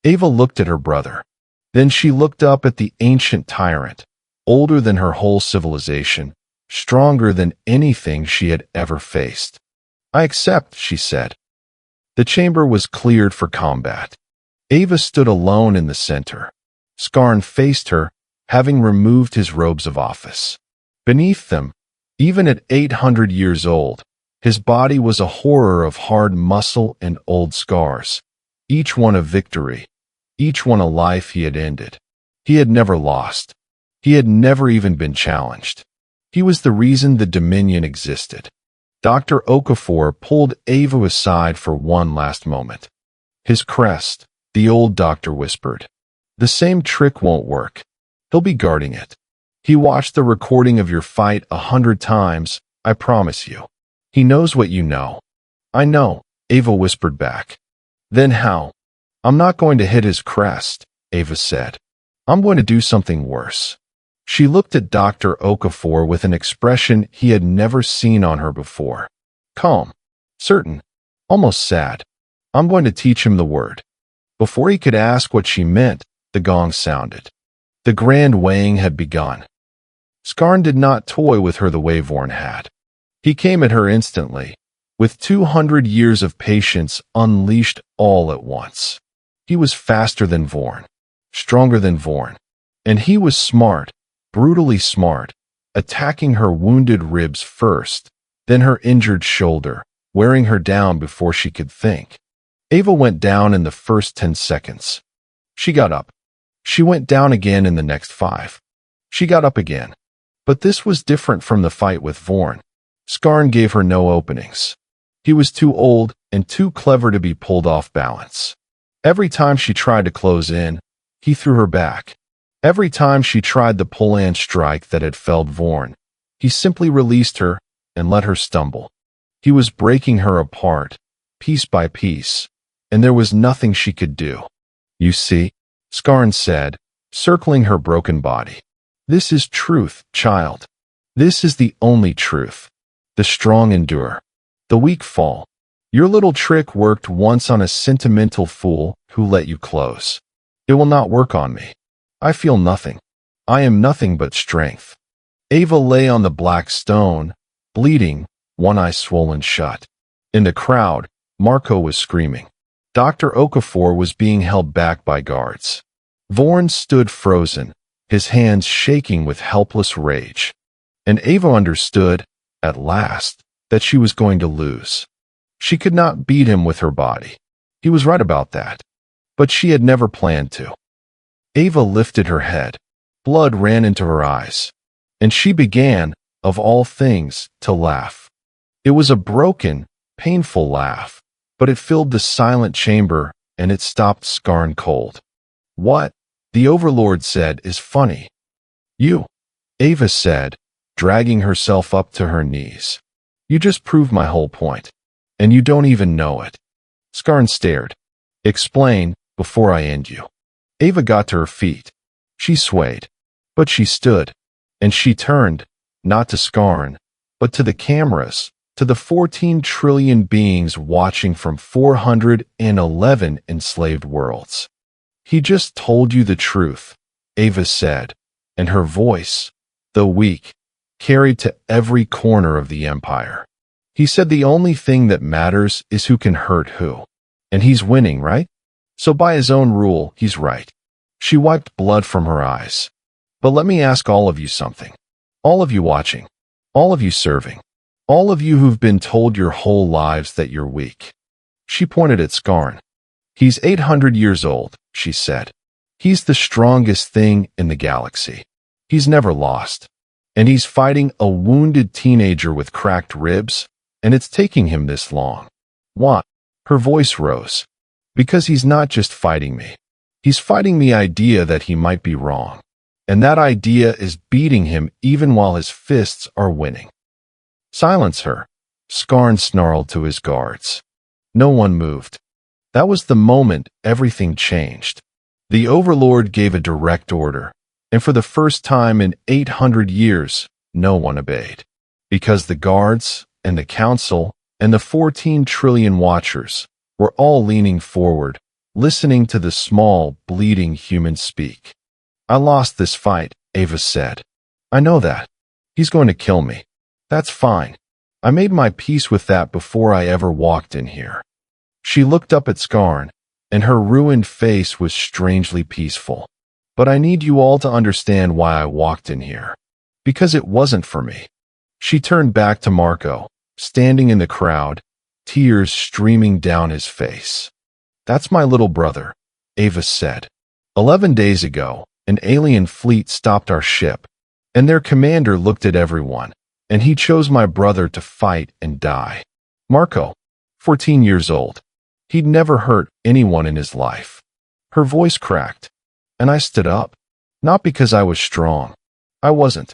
Ava looked at her brother. Then she looked up at the ancient tyrant, older than her whole civilization, stronger than anything she had ever faced. "I accept," she said. The chamber was cleared for combat. Ava stood alone in the center. Skarn faced her, having removed his robes of office. Beneath them, even at 800 years old, his body was a horror of hard muscle and old scars, each one a victory, each one a life he had ended. He had never lost. He had never even been challenged. He was the reason the Dominion existed. Dr. Okafor pulled Ava aside for one last moment. His crest, the old doctor whispered. The same trick won't work. He'll be guarding it. He watched the recording of your fight 100 times, I promise you. He knows what you know. I know, Ava whispered back. Then how? I'm not going to hit his crest, Ava said. I'm going to do something worse. She looked at Dr. Okafor with an expression he had never seen on her before. Calm, certain, almost sad. I'm going to teach him the word. Before he could ask what she meant, the gong sounded. The grand weighing had begun. Skarn did not toy with her the way Vorn had. He came at her instantly, with 200 years of patience unleashed all at once. He was faster than Vorn, stronger than Vorn, and he was smart, brutally smart, attacking her wounded ribs first, then her injured shoulder, wearing her down before she could think. Ava went down in the first 10 seconds. She got up. She went down again in the next 5. She got up again. But this was different from the fight with Vorn. Skarn gave her no openings. He was too old and too clever to be pulled off balance. Every time she tried to close in, he threw her back. Every time she tried the pull-and strike that had felled Vorn, he simply released her and let her stumble. He was breaking her apart, piece by piece, and there was nothing she could do. You see, Skarn said, circling her broken body. This is truth, child. This is the only truth. The strong endure. The weak fall. Your little trick worked once on a sentimental fool who let you close. It will not work on me. I feel nothing. I am nothing but strength. Ava lay on the black stone, bleeding, one eye swollen shut. In the crowd, Marco was screaming. Dr. Okafor was being held back by guards. Vorn stood frozen, his hands shaking with helpless rage. And Ava understood, at last, that she was going to lose. She could not beat him with her body. He was right about that. But she had never planned to. Ava lifted her head. Blood ran into her eyes. And she began, of all things, to laugh. It was a broken, painful laugh, but it filled the silent chamber and it stopped Skarn cold. What? The Overlord said is funny. You, Ava said, dragging herself up to her knees. You just proved my whole point. And you don't even know it. Skarn stared. Explain, before I end you. Ava got to her feet. She swayed. But she stood. And she turned, not to Skarn, but to the cameras, to the 14 trillion beings watching from 411 enslaved worlds. He just told you the truth, Ava said, and her voice, though weak, carried to every corner of the empire. He said the only thing that matters is who can hurt who. And he's winning, right? So by his own rule, he's right. She wiped blood from her eyes. But let me ask all of you something. All of you watching. All of you serving. All of you who've been told your whole lives that you're weak. She pointed at Skarn. He's 800 years old, she said. He's the strongest thing in the galaxy. He's never lost. And he's fighting a wounded teenager with cracked ribs, and it's taking him this long. Why? Her voice rose. Because he's not just fighting me. He's fighting the idea that he might be wrong. And that idea is beating him even while his fists are winning. Silence her, Skarn snarled to his guards. No one moved. That was the moment everything changed. The Overlord gave a direct order, and for the first time in 800 years, no one obeyed. Because the guards, and the council, and the 14 trillion watchers were all leaning forward, listening to the small, bleeding human speak. I lost this fight, Ava said. I know that. He's going to kill me. That's fine. I made my peace with that before I ever walked in here. She looked up at Skarn, and her ruined face was strangely peaceful. But I need you all to understand why I walked in here. Because it wasn't for me. She turned back to Marco, standing in the crowd, tears streaming down his face. That's my little brother, Ava said. 11 days ago, an alien fleet stopped our ship, and their commander looked at everyone, and he chose my brother to fight and die. Marco, 14 years old. He'd never hurt anyone in his life. Her voice cracked, and I stood up. Not because I was strong. I wasn't.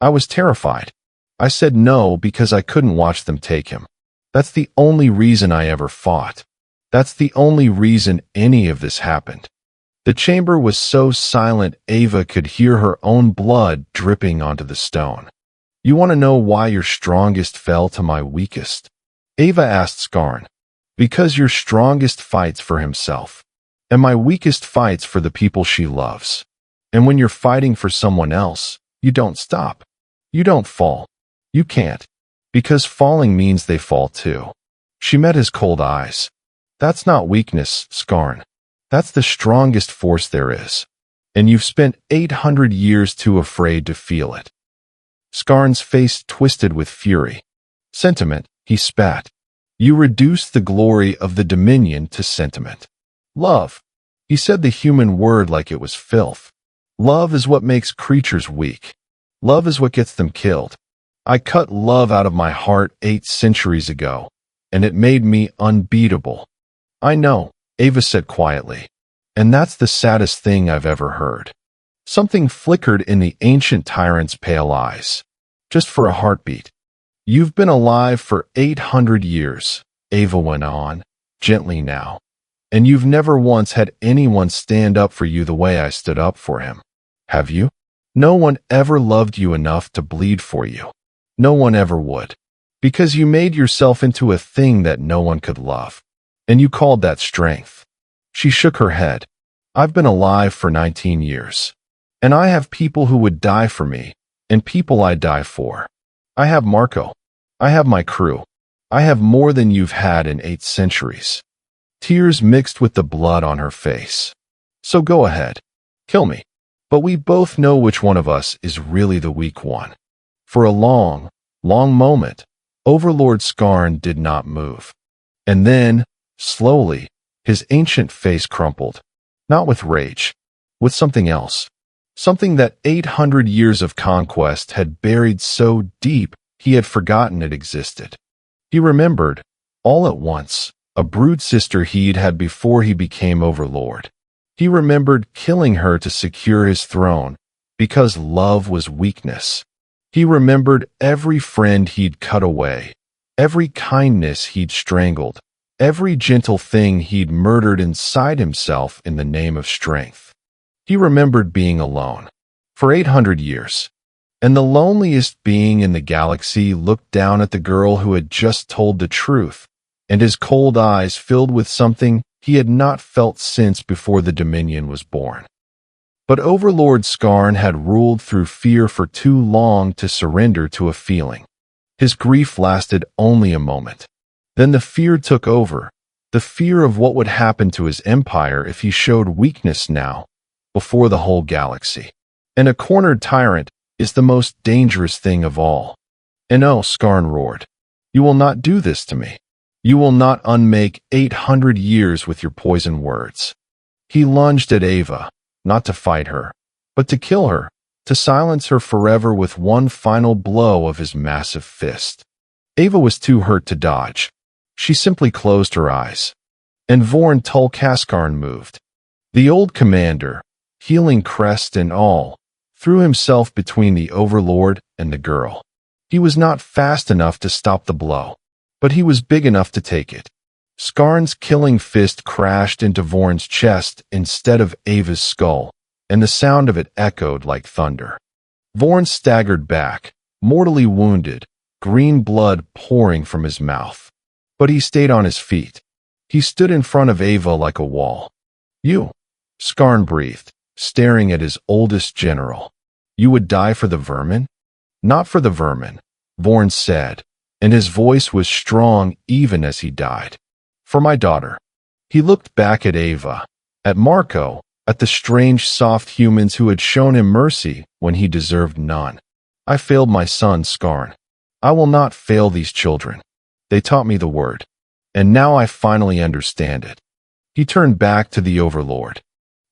I was terrified. I said no because I couldn't watch them take him. That's the only reason I ever fought. That's the only reason any of this happened. The chamber was so silent Ava could hear her own blood dripping onto the stone. You want to know why your strongest fell to my weakest? Ava asked Skarn. Because your strongest fights for himself, and my weakest fights for the people she loves. And when you're fighting for someone else, you don't stop. You don't fall. You can't. Because falling means they fall too. She met his cold eyes. That's not weakness, Skarn. That's the strongest force there is. And you've spent 800 years too afraid to feel it. Skarn's face twisted with fury. Sentiment, he spat. You reduced the glory of the Dominion to sentiment. Love. He said the human word like it was filth. Love is what makes creatures weak. Love is what gets them killed. I cut love out of my heart 8 centuries ago, and it made me unbeatable. I know, Ava said quietly, and that's the saddest thing I've ever heard. Something flickered in the ancient tyrant's pale eyes. Just for a heartbeat. You've been alive for 800 years, Ava went on, gently now, and you've never once had anyone stand up for you the way I stood up for him. Have you? No one ever loved you enough to bleed for you. No one ever would. Because you made yourself into a thing that no one could love. And you called that strength. She shook her head. I've been alive for 19 years. And I have people who would die for me, and people I die for. I have Marco. I have my crew. I have more than you've had in 8 centuries. Tears mixed with the blood on her face. So go ahead. Kill me. But we both know which one of us is really the weak one. For a long, long moment, Overlord Skarn did not move. And then, slowly, his ancient face crumpled. Not with rage. With something else. Something that 800 years of conquest had buried so deep he had forgotten it existed. He remembered, all at once, a brood sister he'd had before he became Overlord. He remembered killing her to secure his throne, because love was weakness. He remembered every friend he'd cut away, every kindness he'd strangled, every gentle thing he'd murdered inside himself in the name of strength. He remembered being alone, for 800 years. And the loneliest being in the galaxy looked down at the girl who had just told the truth, and his cold eyes filled with something he had not felt since before the Dominion was born. But Overlord Skarn had ruled through fear for too long to surrender to a feeling. His grief lasted only a moment. Then the fear took over, the fear of what would happen to his empire if he showed weakness now, before the whole galaxy. And a cornered tyrant is the most dangerous thing of all. And oh, Skarn roared, you will not do this to me. You will not unmake 800 years with your poison words. He lunged at Ava, not to fight her, but to kill her, to silence her forever with one final blow of his massive fist. Ava was too hurt to dodge. She simply closed her eyes. And Vorn Tulkaskarn moved. The old commander, healing crest and all, threw himself between the Overlord and the girl. He was not fast enough to stop the blow, but he was big enough to take it. Skarn's killing fist crashed into Vorn's chest instead of Ava's skull, and the sound of it echoed like thunder. Vorn staggered back, mortally wounded, green blood pouring from his mouth. But he stayed on his feet. He stood in front of Ava like a wall. You, Skarn breathed, staring at his oldest general. You would die for the vermin? Not for the vermin, Vorn said, and his voice was strong even as he died. For my daughter. He looked back at Ava, at Marco, at the strange soft humans who had shown him mercy when he deserved none. I failed my son, Skarn. I will not fail these children. They taught me the word, and now I finally understand it. He turned back to the Overlord.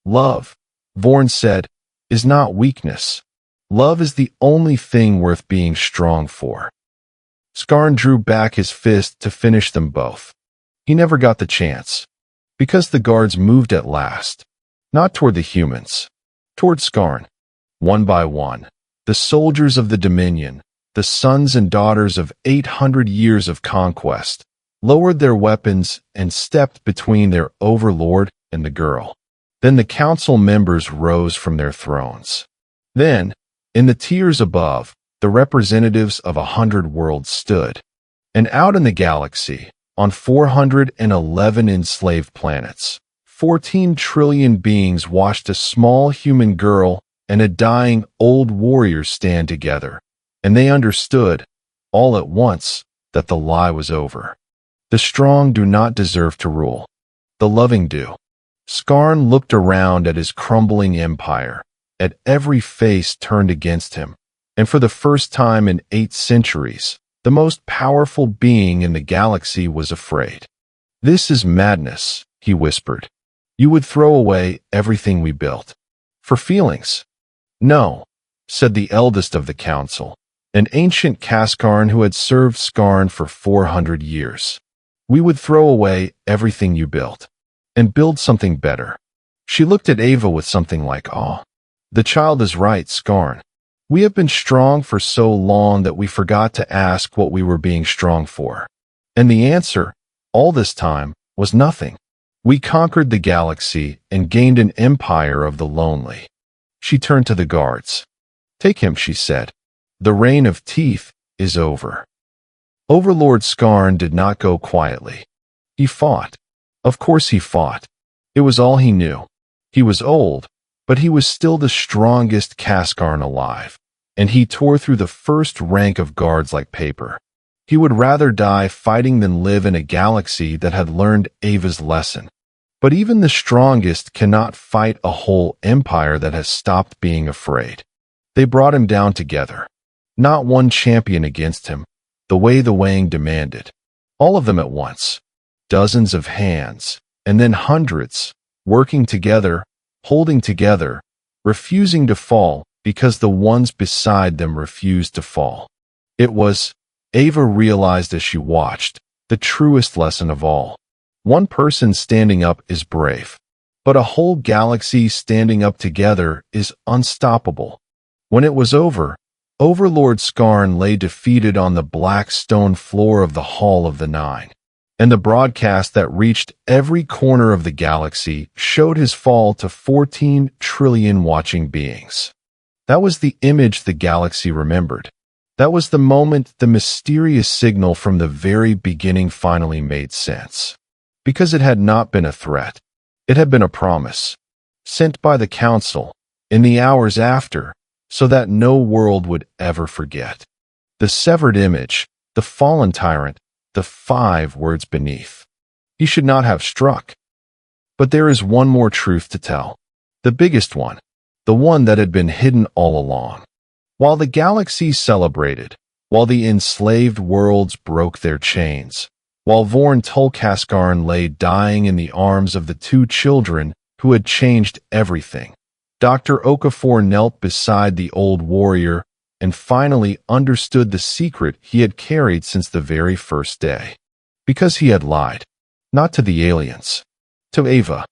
Love, Vorn said, is not weakness. Love is the only thing worth being strong for. Skarn drew back his fist to finish them both. He never got the chance. Because the guards moved at last. Not toward the humans. Toward Skarn. One by one. The soldiers of the Dominion, the sons and daughters of 800 years of conquest, lowered their weapons and stepped between their overlord and the girl. Then the council members rose from their thrones. Then, in the tiers above, the representatives of 100 worlds stood. And out in the galaxy, on 411 enslaved planets, 14 trillion beings watched a small human girl and a dying old warrior stand together. And they understood, all at once, that the lie was over. The strong do not deserve to rule. The loving do. Skarn looked around at his crumbling empire, at every face turned against him, and for the first time in 8 centuries, the most powerful being in the galaxy was afraid. "This is madness," he whispered. "You would throw away everything we built. For feelings?" "No," said the eldest of the council, an ancient Kaskarn who had served Skarn for 400 years. "We would throw away everything you built, and build something better." She looked at Ava with something like awe. "The child is right, Skarn. We have been strong for so long that we forgot to ask what we were being strong for. And the answer, all this time, was nothing. We conquered the galaxy and gained an empire of the lonely." She turned to the guards. "Take him," she said. "The reign of teeth is over." Overlord Skarn did not go quietly. He fought. Of course he fought. It was all he knew. He was old, but he was still the strongest Kaskarn alive, and he tore through the first rank of guards like paper. He would rather die fighting than live in a galaxy that had learned Ava's lesson. But even the strongest cannot fight a whole empire that has stopped being afraid. They brought him down together. Not one champion against him, the way the weighing demanded. All of them at once. Dozens of hands, and then hundreds, working together, holding together, refusing to fall because the ones beside them refused to fall. It was, Ava realized as she watched, the truest lesson of all. One person standing up is brave, but a whole galaxy standing up together is unstoppable. When it was over, Overlord Skarn lay defeated on the black stone floor of the Hall of the Nine, and the broadcast that reached every corner of the galaxy showed his fall to 14 trillion watching beings. That was the image the galaxy remembered. That was the moment the mysterious signal from the very beginning finally made sense. Because it had not been a threat. It had been a promise, sent by the council, in the hours after, so that no world would ever forget. The severed image, the fallen tyrant, the 5 words beneath. He should not have struck. But there is one more truth to tell. The biggest one. The one that had been hidden all along. While the galaxy celebrated, while the enslaved worlds broke their chains, while Vorn Tulkaskarn lay dying in the arms of the 2 children who had changed everything, Dr. Okafor knelt beside the old warrior and finally understood the secret he had carried since the very first day. Because he had lied. Not to the aliens. To Ava.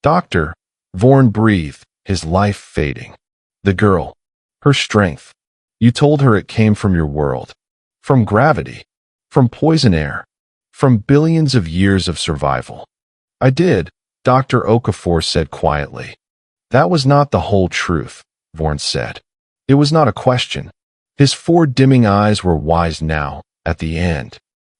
"Doctor," Vorn breathed, his life fading. "The girl. Her strength. You told her it came from your world. From gravity. From poison air. From billions of years of survival." "I did," Dr. Okafor said quietly. "That was not the whole truth," Vorn said. It was not a question. His 4 dimming eyes were wise now, at the end.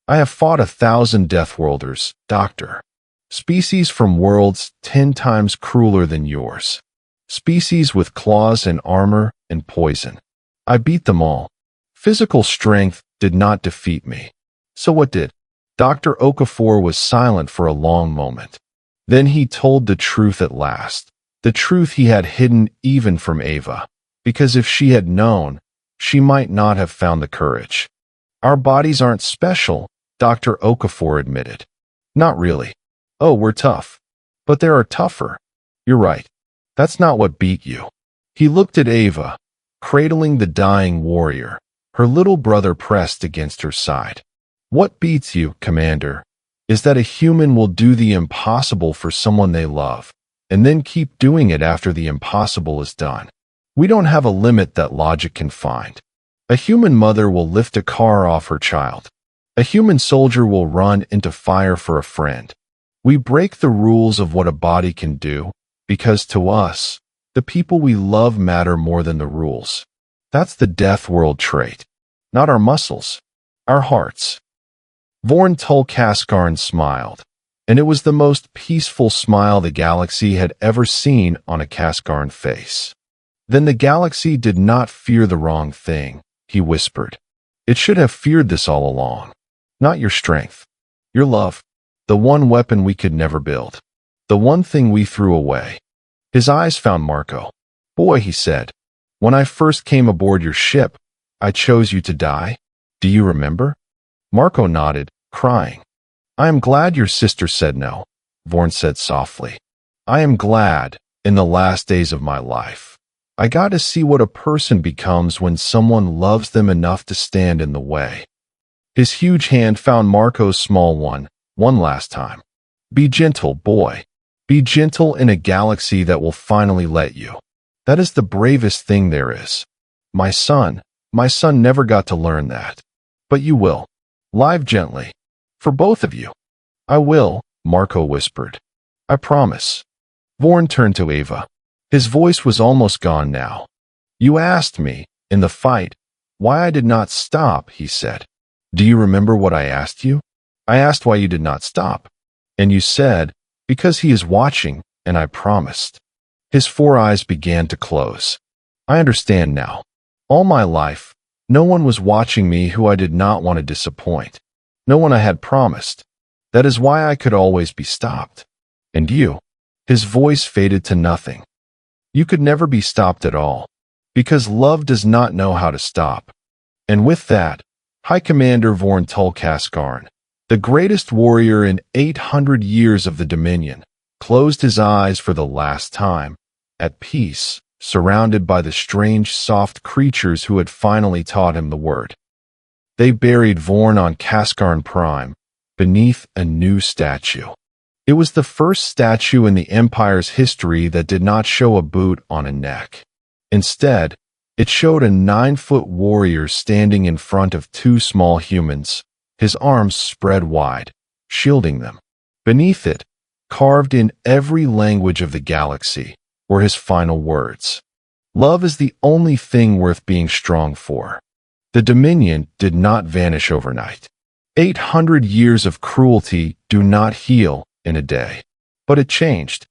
"I have fought 1,000 Deathworlders, Doctor. Species from worlds 10 times crueler than yours. Species with claws and armor and poison. I beat them all. Physical strength did not defeat me. So what did?" Dr. Okafor was silent for a long moment. Then he told the truth at last, the truth he had hidden even from Ava, because if she had known, she might not have found the courage. "Our bodies aren't special," Dr. Okafor admitted. "Not really. Oh, we're tough. But there are tougher. You're right. That's not what beat you." He looked at Ava, cradling the dying warrior, her little brother pressed against her side. What beats you, Commander, is that a human will do the impossible for someone they love, and then keep doing it after the impossible is done. We don't have a limit that logic can find. A human mother will lift a car off her child. A human soldier will run into fire for a friend. We break the rules of what a body can do, because to us, the people we love matter more than the rules. That's the Deathworld trait. Not our muscles, our hearts. Vorn Tulkaskarn smiled, and it was the most peaceful smile the galaxy had ever seen on a Kaskarn face. Then the galaxy did not fear the wrong thing, he whispered. It should have feared this all along. Not your strength. Your love. The one weapon we could never build. The one thing we threw away. His eyes found Marco. Boy, he said, when I first came aboard your ship, I chose you to die. Do you remember? Marco nodded, crying. I am glad your sister said no, Vorn said softly. I am glad, in the last days of my life, I got to see what a person becomes when someone loves them enough to stand in the way. His huge hand found Marco's small one last time. Be gentle, boy. Be gentle in a galaxy that will finally let you. That is the bravest thing there is. My son never got to learn that. But you will. Live gently. For both of you. I will, Marco whispered. I promise. Vorn turned to Ava. His voice was almost gone now. You asked me, in the fight, why I did not stop, he said. Do you remember what I asked you? I asked why you did not stop. And you said, because he is watching, and I promised. His 4 eyes began to close. I understand now. All my life, no one was watching me who I did not want to disappoint. No one I had promised. That is why I could always be stopped. And you? His voice faded to nothing. You could never be stopped at all, because love does not know how to stop. And with that, High Commander Vorn Tulkaskarn, the greatest warrior in 800 years of the Dominion, closed his eyes for the last time, at peace, surrounded by the strange, soft creatures who had finally taught him the word. They buried Vorn on Kaskarn Prime, beneath a new statue. It was the first statue in the Empire's history that did not show a boot on a neck. Instead, it showed a 9-foot warrior standing in front of 2 small humans, his arms spread wide, shielding them. Beneath it, carved in every language of the galaxy, were his final words. Love is the only thing worth being strong for. The Dominion did not vanish overnight. 800 years of cruelty do not heal in a day. But it changed.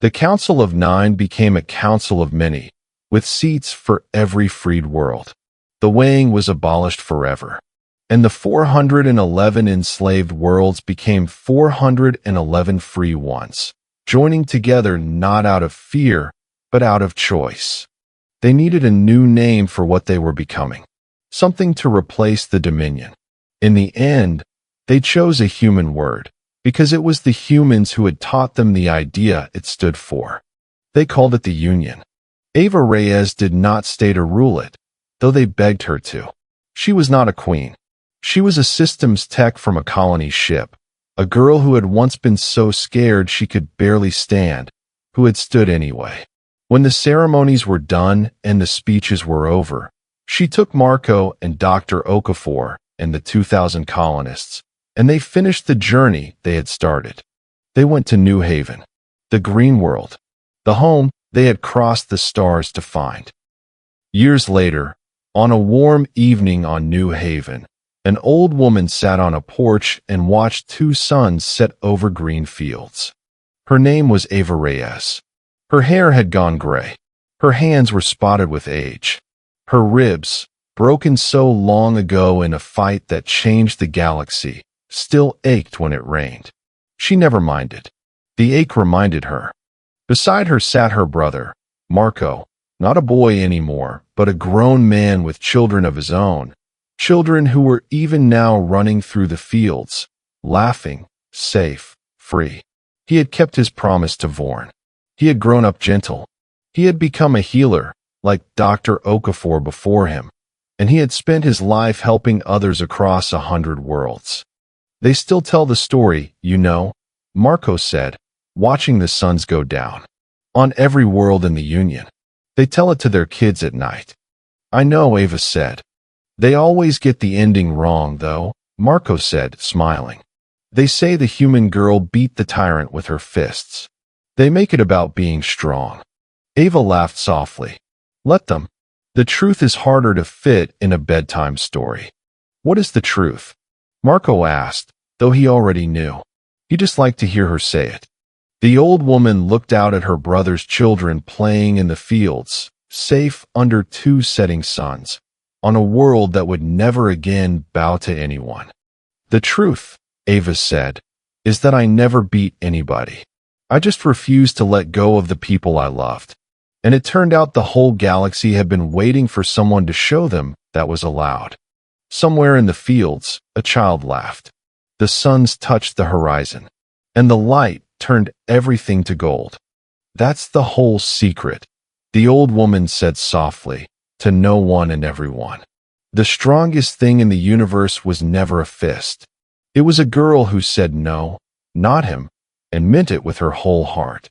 The Council of 9 became a Council of Many, with seats for every freed world. The weighing was abolished forever. And the 411 enslaved worlds became 411 free ones, joining together not out of fear, but out of choice. They needed a new name for what they were becoming, something to replace the Dominion. In the end, they chose a human word, because it was the humans who had taught them the idea it stood for. They called it the Union. Ava Reyes did not stay to rule it, though they begged her to. She was not a queen. She was a systems tech from a colony ship, a girl who had once been so scared she could barely stand, who had stood anyway. When the ceremonies were done and the speeches were over, she took Marco and Dr. Okafor and the 2,000 colonists, and they finished the journey they had started. They went to New Haven, the green world, the home they had crossed the stars to find. Years later, on a warm evening on New Haven, an old woman sat on a porch and watched 2 suns set over green fields. Her name was Ava Reyes. Her hair had gone gray. Her hands were spotted with age. Her ribs, broken so long ago in a fight that changed the galaxy, still ached when it rained. She never minded. The ache reminded her. Beside her sat her brother, Marco, not a boy anymore, but a grown man with children of his own, children who were even now running through the fields, laughing, safe, free. He had kept his promise to Vorn. He had grown up gentle. He had become a healer, like Dr. Okafor before him, and he had spent his life helping others across 100 worlds. They still tell the story, you know, Marco said, watching the suns go down. On every world in the Union. They tell it to their kids at night. I know, Ava said. They always get the ending wrong, though, Marco said, smiling. They say the human girl beat the tyrant with her fists. They make it about being strong. Ava laughed softly. Let them. The truth is harder to fit in a bedtime story. What is the truth? Marco asked, though he already knew. He just liked to hear her say it. The old woman looked out at her brother's children playing in the fields, safe under 2 setting suns, on a world that would never again bow to anyone. The truth, Ava said, is that I never beat anybody. I just refused to let go of the people I loved. And it turned out the whole galaxy had been waiting for someone to show them that was allowed. Somewhere in the fields, a child laughed. The suns touched the horizon, and the light turned everything to gold. That's the whole secret, the old woman said softly, to no one and everyone. The strongest thing in the universe was never a fist. It was a girl who said no, not him, and meant it with her whole heart.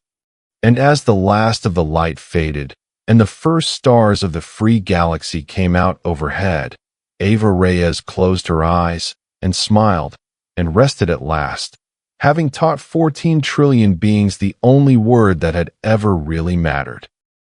And as the last of the light faded, and the first stars of the free galaxy came out overhead, Ava Reyes closed her eyes and smiled and rested at last, having taught 14 trillion beings the only word that had ever really mattered.